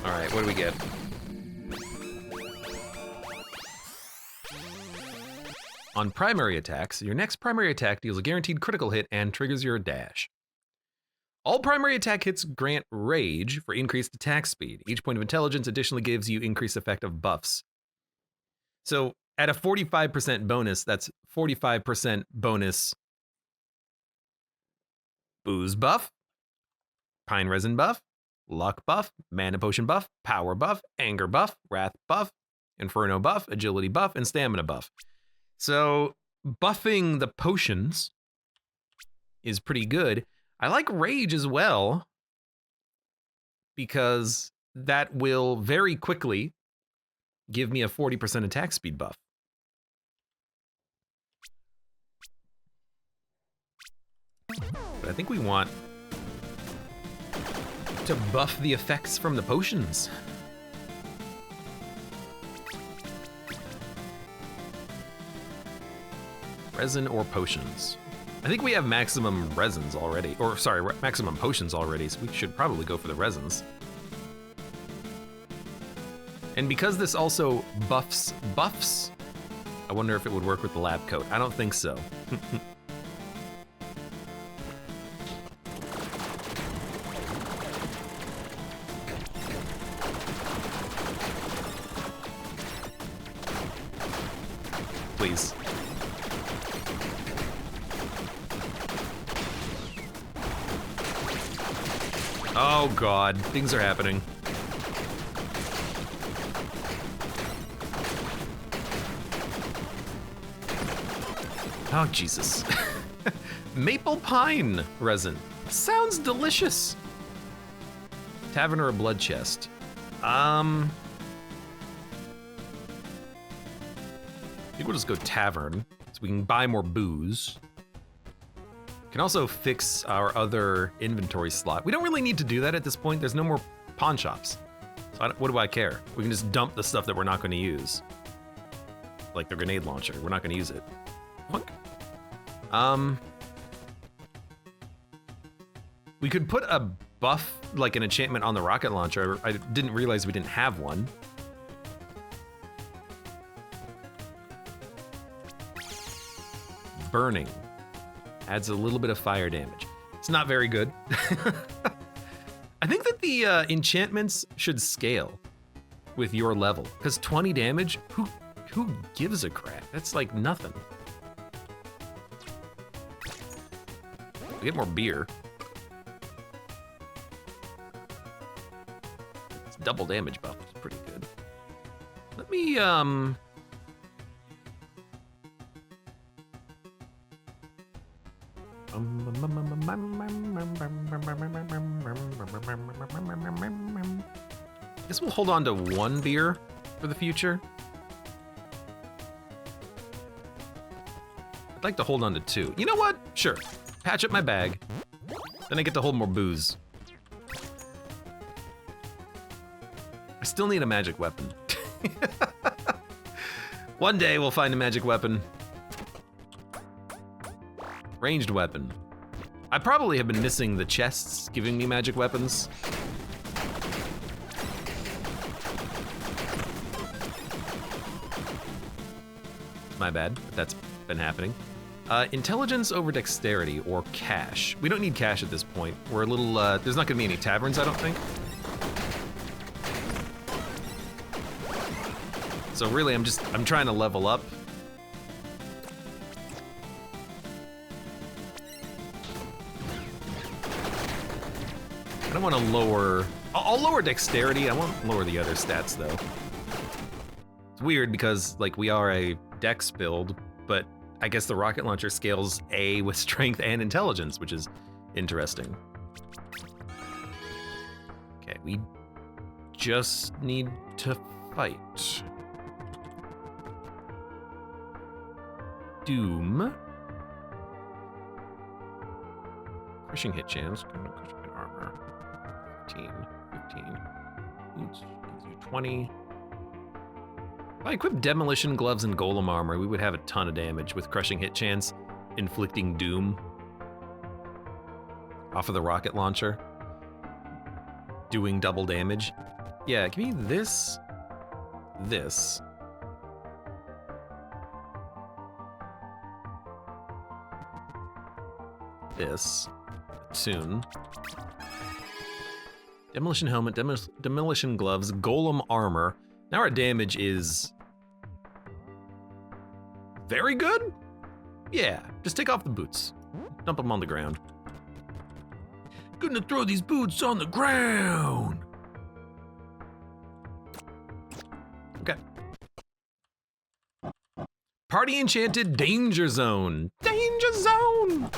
Speaker 1: All right, what do we get? On primary attacks, your next primary attack deals a guaranteed critical hit and triggers your dash. All primary attack hits grant rage for increased attack speed. Each point of intelligence additionally gives you increased effect of buffs. So at a 45% bonus, that's 45% bonus booze buff, pine resin buff, luck buff, mana potion buff, power buff, anger buff, wrath buff, inferno buff, agility buff, and stamina buff. So buffing the potions is pretty good. I like rage as well, because that will very quickly give me a 40% attack speed buff. But I think we want to buff the effects from the potions. Resin or potions? I think we have maximum resins already, or sorry, maximum potions already, so we should probably go for the resins. And because this also buffs buffs, I wonder if it would work with the lab coat. I don't think so. Please. Oh God, things are happening. Oh Jesus. Maple pine resin. Sounds delicious. Tavern or a blood chest? I think we'll just go tavern, so we can buy more booze. Can also fix our other inventory slot. We don't really need to do that at this point. There's no more pawn shops. So what do I care? We can just dump the stuff that we're not going to use. Like the grenade launcher. We're not going to use it. What? We could put a buff, like an enchantment on the rocket launcher. I didn't realize we didn't have one. Burning. Adds a little bit of fire damage. It's not very good. I think that the enchantments should scale with your level, because 20 damage, who gives a crap? That's like nothing. We get more beer. It's double damage buff, it's pretty good. Let me guess we'll hold on to one beer for the future. I'd like to hold on to two. You know what? Sure. Patch up my bag. Then I get to hold more booze. I still need a magic weapon. One day we'll find a magic weapon. Ranged weapon. I probably have been missing the chests giving me magic weapons. My bad, if that's been happening. Intelligence over dexterity or cash. We don't need cash at this point. We're a little, there's not gonna be any taverns, I don't think. So really, I'm trying to level up. I don't want to lower, I'll lower dexterity. I won't lower the other stats though. It's weird because like we are a dex build, but I guess the rocket launcher scales A with strength and intelligence, which is interesting. Okay, we just need to fight. Doom. Crushing hit chance. Crushing hit armor. 15. Boots gives you 20. If I equip demolition gloves and golem armor, we would have a ton of damage with crushing hit chance, inflicting doom off of the rocket launcher, doing double damage. Yeah, give me this. This. Soon. Demolition helmet, demolition gloves, golem armor. Now our damage is very good? Yeah, just take off the boots. Dump them on the ground. Gonna throw these boots on the ground. Okay. Party enchanted danger zone. Danger zone!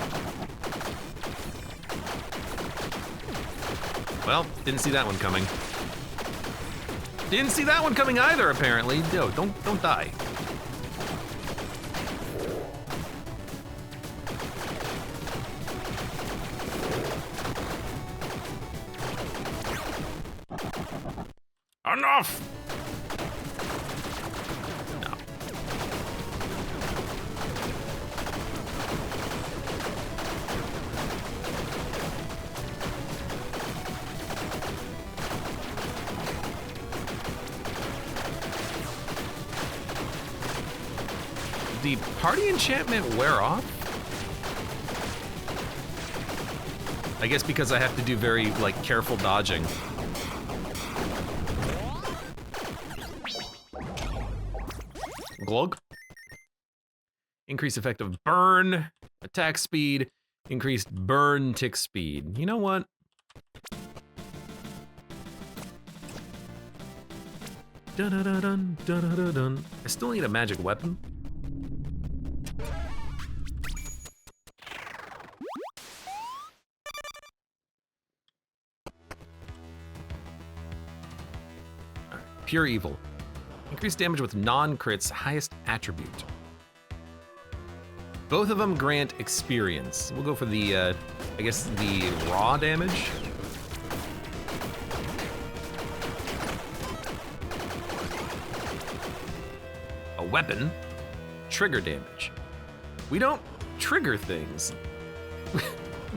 Speaker 1: Well, didn't see that one coming. Didn't see that one coming either, apparently. No, don't die. Enough! No. The party enchantment wear off? I guess because I have to do very, like, careful dodging. Glug. Increased effective burn, attack speed, increased burn tick speed. You know what? Dun-dun-dun-dun, dun-dun-dun-dun. I still need a magic weapon. Pure evil. Increased damage with non-crits, highest attribute. Both of them grant experience. We'll go for the, I guess, the raw damage. A weapon, trigger damage. We don't trigger things.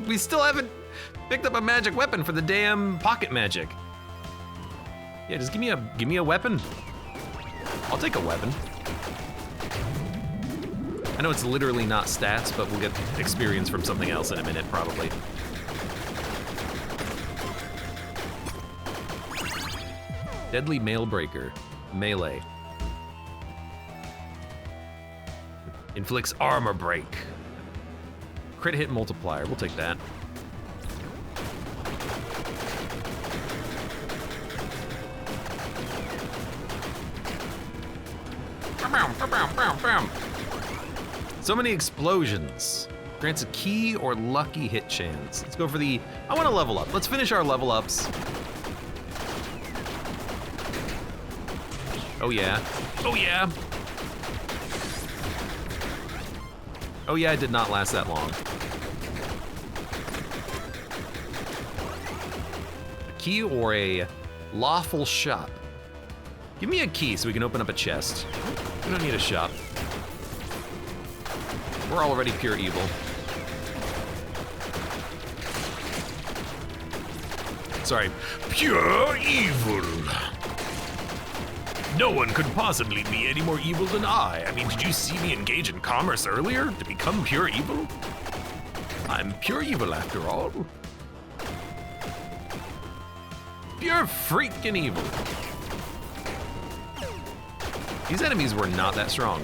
Speaker 1: We still haven't picked up a magic weapon for the damn pocket magic. Yeah, just give me a weapon. I'll take a weapon. I know it's literally not stats, but we'll get experience from something else in a minute, probably. Deadly Mailbreaker. Melee. Inflicts armor break. Crit hit multiplier, we'll take that. So many explosions. Grants a key or lucky hit chance. Let's go for the, I want to level up. Let's finish our level ups. Oh yeah. Oh yeah. Oh yeah, it did not last that long. A key or a lawful shop. Give me a key so we can open up a chest. We don't need a shop. We're already pure evil. Sorry, pure evil. No one could possibly be any more evil than I. I mean, did you see me engage in commerce earlier to become pure evil? I'm pure evil after all. Pure freaking evil. These enemies were not that strong.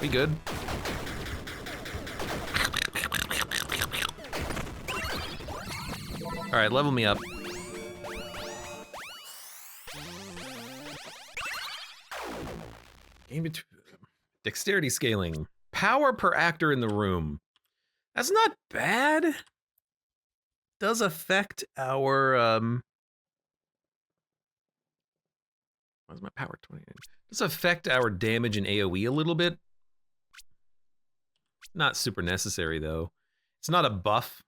Speaker 1: We good? All right, level me up. Dexterity scaling. Power per actor in the room. That's not bad. Does affect our what's my power 20? Does affect our damage and AoE a little bit. Not super necessary though. It's not a buff.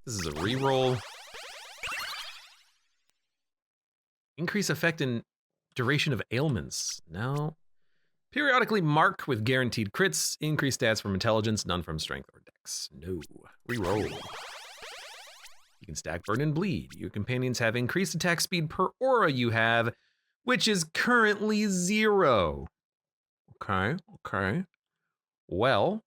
Speaker 1: This is a reroll. Increase effect in duration of ailments. No. Periodically mark with guaranteed crits. Increase stats from intelligence, none from strength or dex. No. Reroll. You can stack burn and bleed. Your companions have increased attack speed per aura you have, which is currently 0. Okay, okay. Well.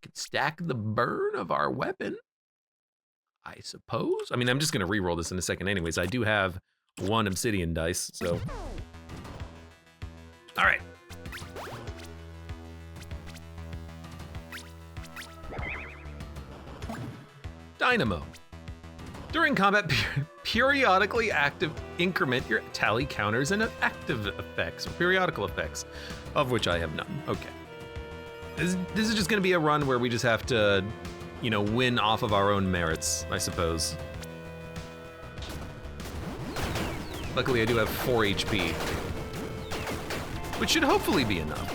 Speaker 1: Can stack the burn of our weapon, I suppose. I mean, I'm just gonna re-roll this in a second anyways. I do have 1 obsidian dice, so. All right. Dynamo. During combat, periodically increment your tally counters and active effects, or periodical effects, of which I have none. Okay. This is just gonna be a run where we just have to, you know, win off of our own merits, I suppose. Luckily, I do have 4 HP, which should hopefully be enough.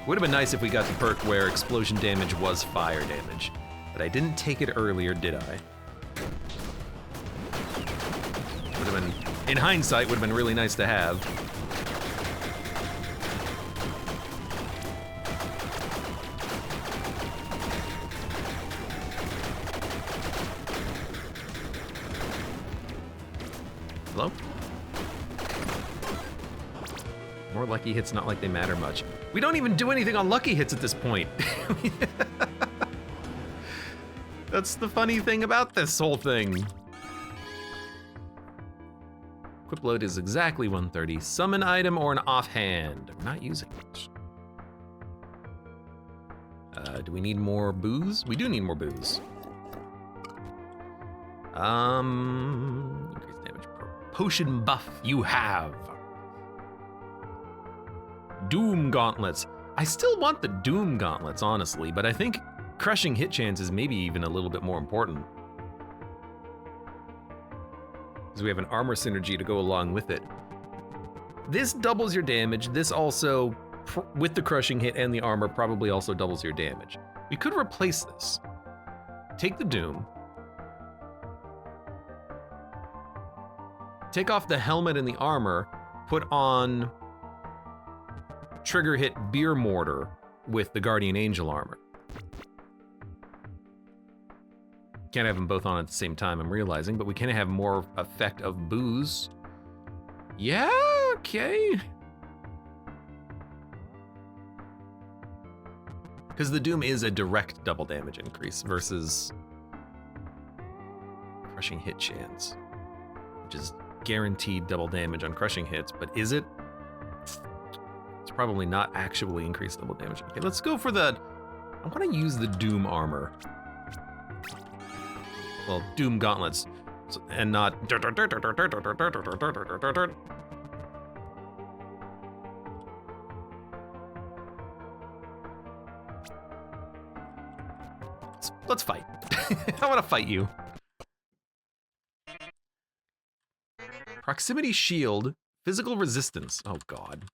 Speaker 1: Would have been nice if we got the perk where explosion damage was fire damage, but I didn't take it earlier, did I? Would have been, in hindsight, would have been really nice to have. Hello? More lucky hits, not like they matter much. We don't even do anything on lucky hits at this point. That's the funny thing about this whole thing. Equip load is exactly 130. Summon item or an offhand. I'm not using it. Do we need more booze? We do need more booze. Increase damage per potion buff you have. Doom gauntlets. I still want the Doom gauntlets, honestly, but I think crushing hit chance is maybe even a little bit more important. Because we have an armor synergy to go along with it. This doubles your damage. This also, with the crushing hit and the armor, probably also doubles your damage. We could replace this. Take the Doom. Take off the helmet and the armor, put on trigger hit beer mortar with the guardian angel armor. Can't have them both on at the same time, I'm realizing, but we can have more effect of booze. Yeah, okay. Because the Doom is a direct double damage increase versus crushing hit chance, which is guaranteed double damage on crushing hits, but is it? It's probably not actually increased double damage. Okay, let's go for the, I want to use the Doom armor. Well, Doom gauntlets, and not. Let's fight. I want to fight you. Proximity shield, physical resistance. Oh God.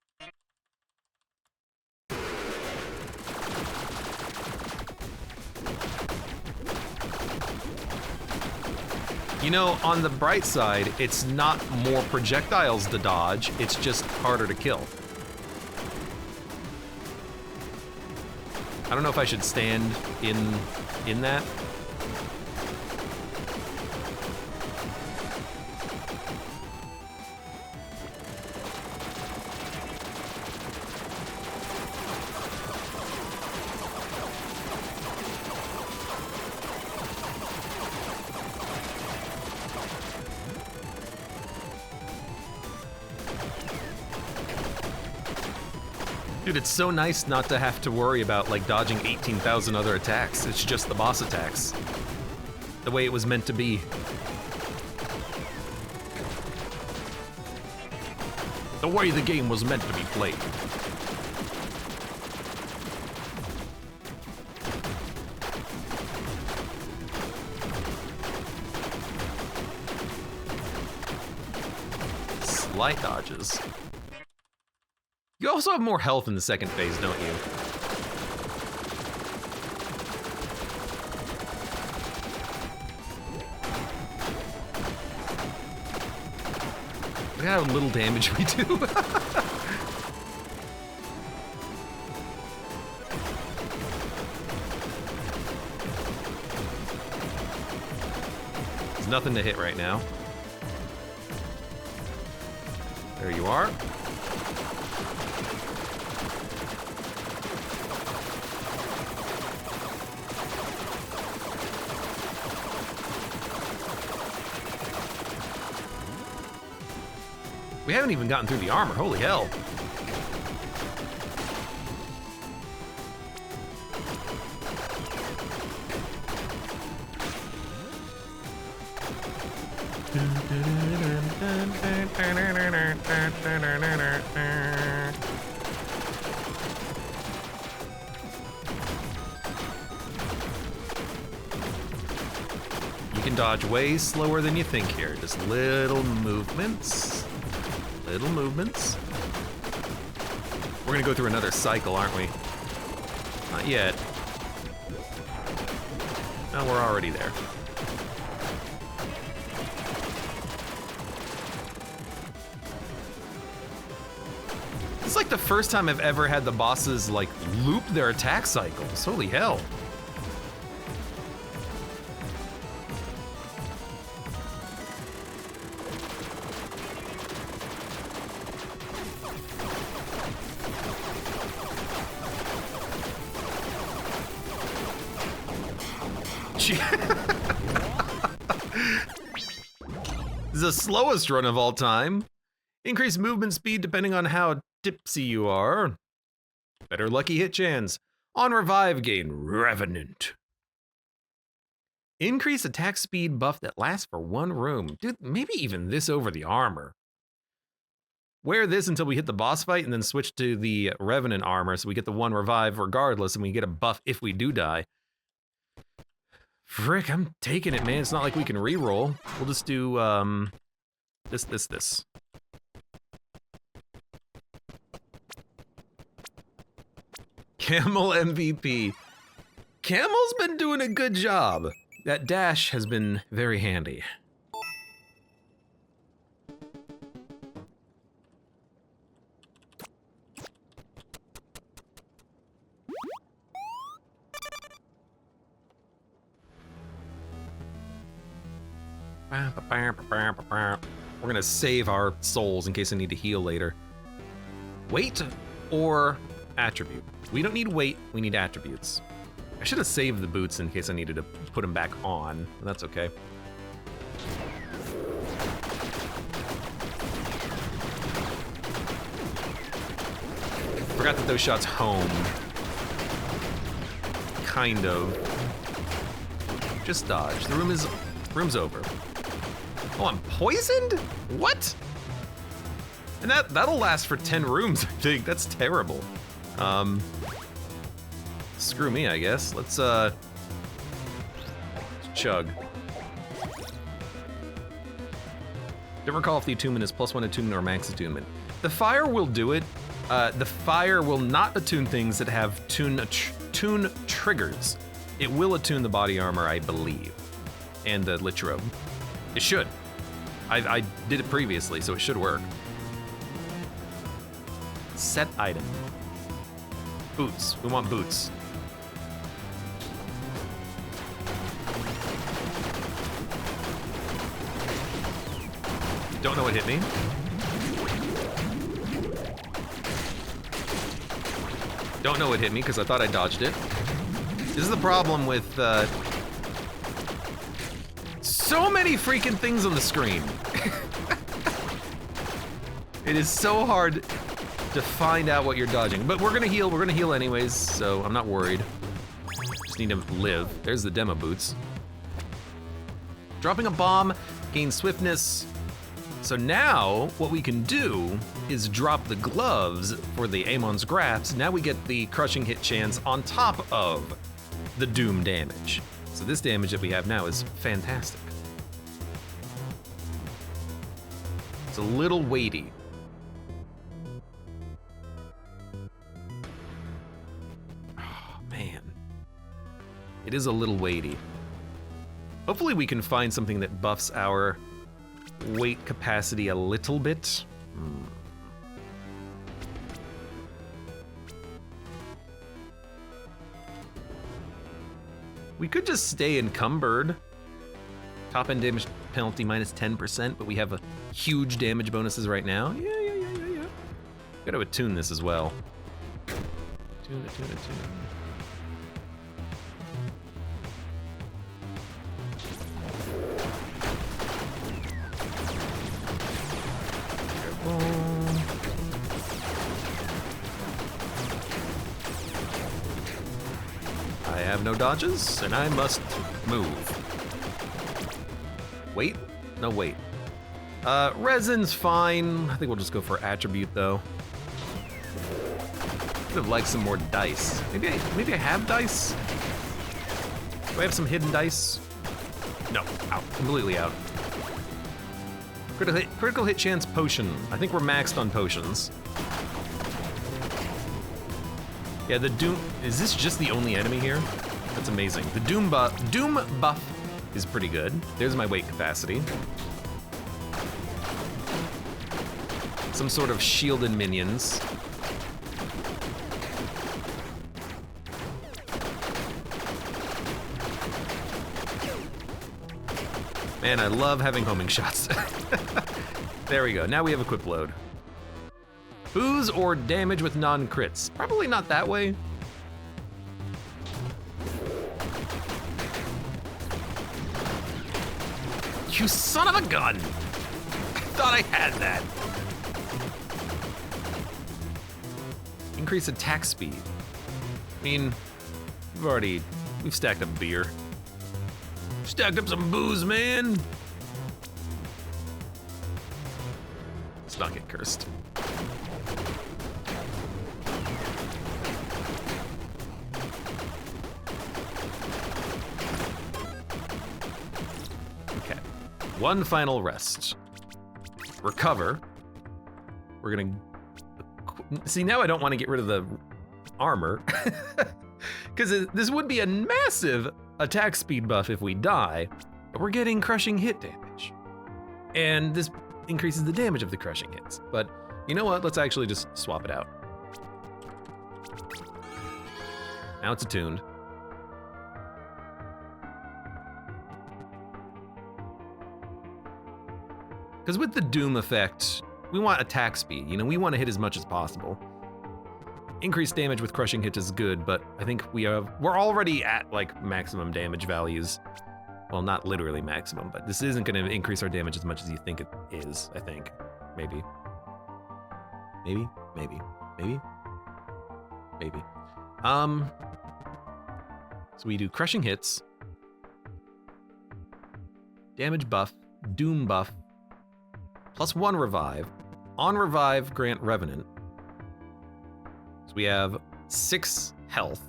Speaker 1: You know, on the bright side, it's not more projectiles to dodge, it's just harder to kill. I don't know if I should stand in that. Dude, it's so nice not to have to worry about, like, dodging 18,000 other attacks. It's just the boss attacks. The way it was meant to be. The way the game was meant to be played. Slight dodges. You also have more health in the second phase, don't you? Look at how little damage we do. There's nothing to hit right now. There you are. We haven't even gotten through the armor, holy hell. You can dodge way slower than you think here. Just little movements. Little movements. We're gonna go through another cycle, aren't we? Not yet. No, we're already there. It's like the first time I've ever had the bosses, like, loop their attack cycles. Holy hell. This is the slowest run of all time. Increase movement speed depending on how tipsy you are. Better lucky hit chance. On revive, gain Revenant. Increase attack speed buff that lasts for one room. Dude, maybe even this over the armor. Wear this until we hit the boss fight and then switch to the Revenant armor so we get the one revive regardless and we get a buff if we do die. Frick, I'm taking it, man. It's not like we can re-roll. We'll just do, this. Camel MVP. Camel's been doing a good job. That dash has been very handy. We're gonna save our souls in case I need to heal later. Weight or attribute? We don't need weight, we need attributes. I should have saved the boots in case I needed to put them back on, but that's okay. Forgot that those shots home. Kind of. Just dodge. The room's over. Oh, I'm poisoned? What? And that'll last for 10 rooms, I think. That's terrible. Screw me, I guess. Let's chug. Don't recall if the attunement is +1 attunement or max attunement. The fire will do it. The fire will not attune things that have tune triggers. It will attune the body armor, I believe. And the lich robe. It should. I did it previously, so it should work. Set item. Boots. We want boots. Don't know what hit me. Don't know what hit me because I thought I dodged it. This is the problem with so many freaking things on the screen. It is so hard to find out what you're dodging. But we're gonna heal anyways, so I'm not worried. Just need to live. There's the demo boots. Dropping a bomb gains swiftness. So now, what we can do is drop the gloves for the Amon's Grasp. Now we get the crushing hit chance on top of the Doom damage. So this damage that we have now is fantastic. It's a little weighty. Oh, man. It is a little weighty. Hopefully we can find something that buffs our weight capacity a little bit. We could just stay encumbered. Top end damage penalty minus 10%, but we have a huge damage bonuses right now. Yeah. Gotta attune this as well. Attune. I have no dodges, and I must move. Wait? No, wait. Resin's fine. I think we'll just go for attribute, though. Would have liked some more dice. Maybe I have dice? Do I have some hidden dice? No, out. Completely out. Critical hit chance potion. I think we're maxed on potions. Yeah, the Doom, is this just the only enemy here? That's amazing. The Doom buff is pretty good. There's my weight capacity. Some sort of shielded minions. Man, I love having homing shots. There we go, now we have equip load. Booze or damage with non-crits? Probably not that way. You son of a gun! I thought I had that. Increase attack speed. I mean, we've stacked up beer. Stacked up some booze, man. Let's not get cursed. Okay, one final rest. Recover. We're gonna, see, now I don't want to get rid of the armor, because this would be a massive attack speed buff if we die, but we're getting crushing hit damage. And this increases the damage of the crushing hits. But you know what, let's actually just swap it out. Now it's attuned. Because with the Doom effect, we want attack speed, you know, we want to hit as much as possible. Increased damage with crushing hits is good, but I think we're already at like maximum damage values. Well, not literally maximum, but this isn't gonna increase our damage as much as you think it is, I think. Maybe. So we do crushing hits, damage buff, Doom buff, +1 revive. On revive, grant Revenant. So we have 6 health.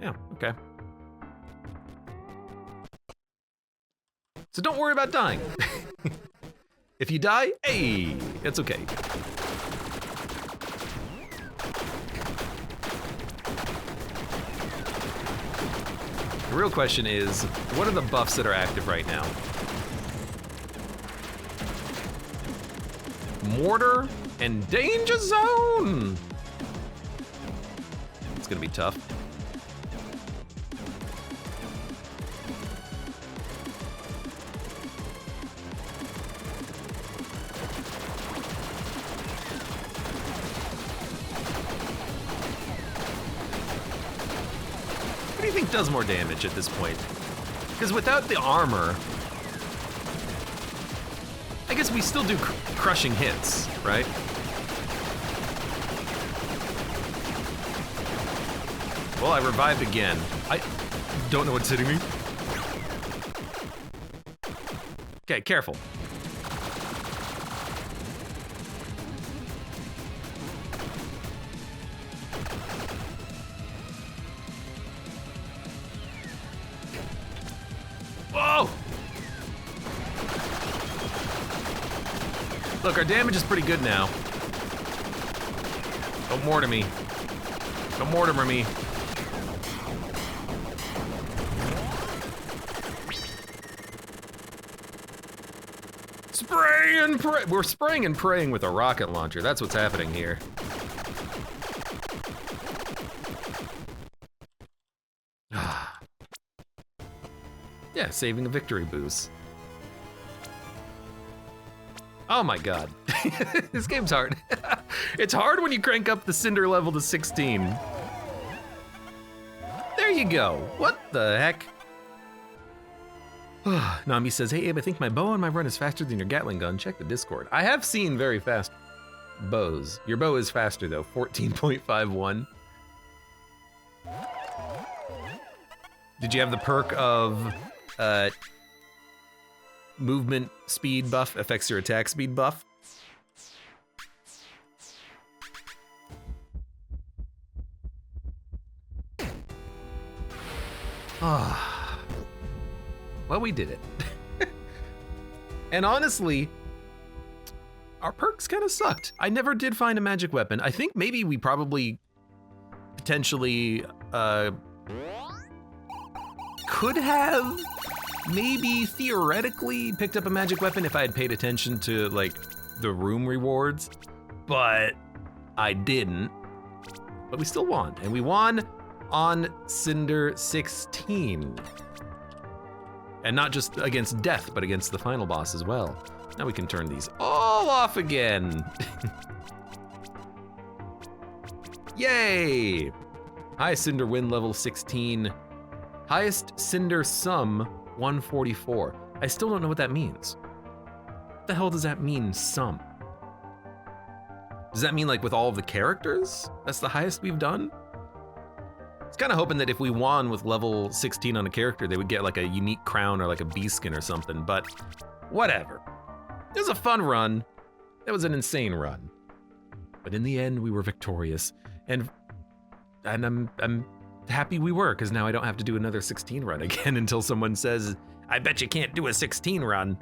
Speaker 1: Yeah, okay. So don't worry about dying. If you die, hey, it's okay. The real question is, what are the buffs that are active right now? Mortar and Danger Zone! It's gonna be tough. What do you think does more damage at this point? Because without the armor, I guess we still do crushing hits, right? Well, I revived again. I don't know what's hitting me. Okay, careful. Whoa! Look, our damage is pretty good now. Don't mortar me. Don't mortimer me. Spray and pray. We're spraying and praying with a rocket launcher. That's what's happening here. Yeah, saving a victory boost. Oh my god. This game's hard. It's hard when you crank up the Cinder level to 16. There you go. What the heck? Nami says, hey Abe, I think my bow on my run is faster than your Gatling gun. Check the Discord. I have seen very fast bows. Your bow is faster though, 14.51. Did you have the perk of movement speed buff affects your attack speed buff? Well, we did it. And honestly, our perks kind of sucked. I never did find a magic weapon. I think maybe we probably potentially could have maybe theoretically picked up a magic weapon if I had paid attention to like the room rewards, but I didn't. But we still won, and we won on Cinder 16. And not just against death, but against the final boss as well. Now we can turn these all off again. Yay! High Cinder win level 16. Highest Cinder sum 144. I still don't know what that means. What the hell does that mean, sum? Does that mean like with all of the characters? That's the highest we've done? I was kind of hoping that if we won with level 16 on a character, they would get like a unique crown or like a bee skin or something, but whatever. It was a fun run. It was an insane run. But in the end, we were victorious. And I'm happy we were, because now I don't have to do another 16 run again until someone says, I bet you can't do a 16 run.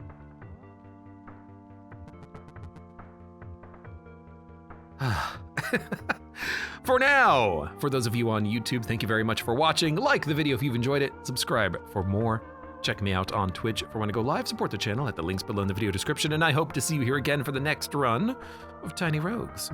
Speaker 1: For now, for those of you on YouTube, thank you very much for watching. Like the video if you've enjoyed it. Subscribe for more. Check me out on Twitch for when I go live. Support the channel at the links below in the video description. And I hope to see you here again for the next run of Tiny Rogues.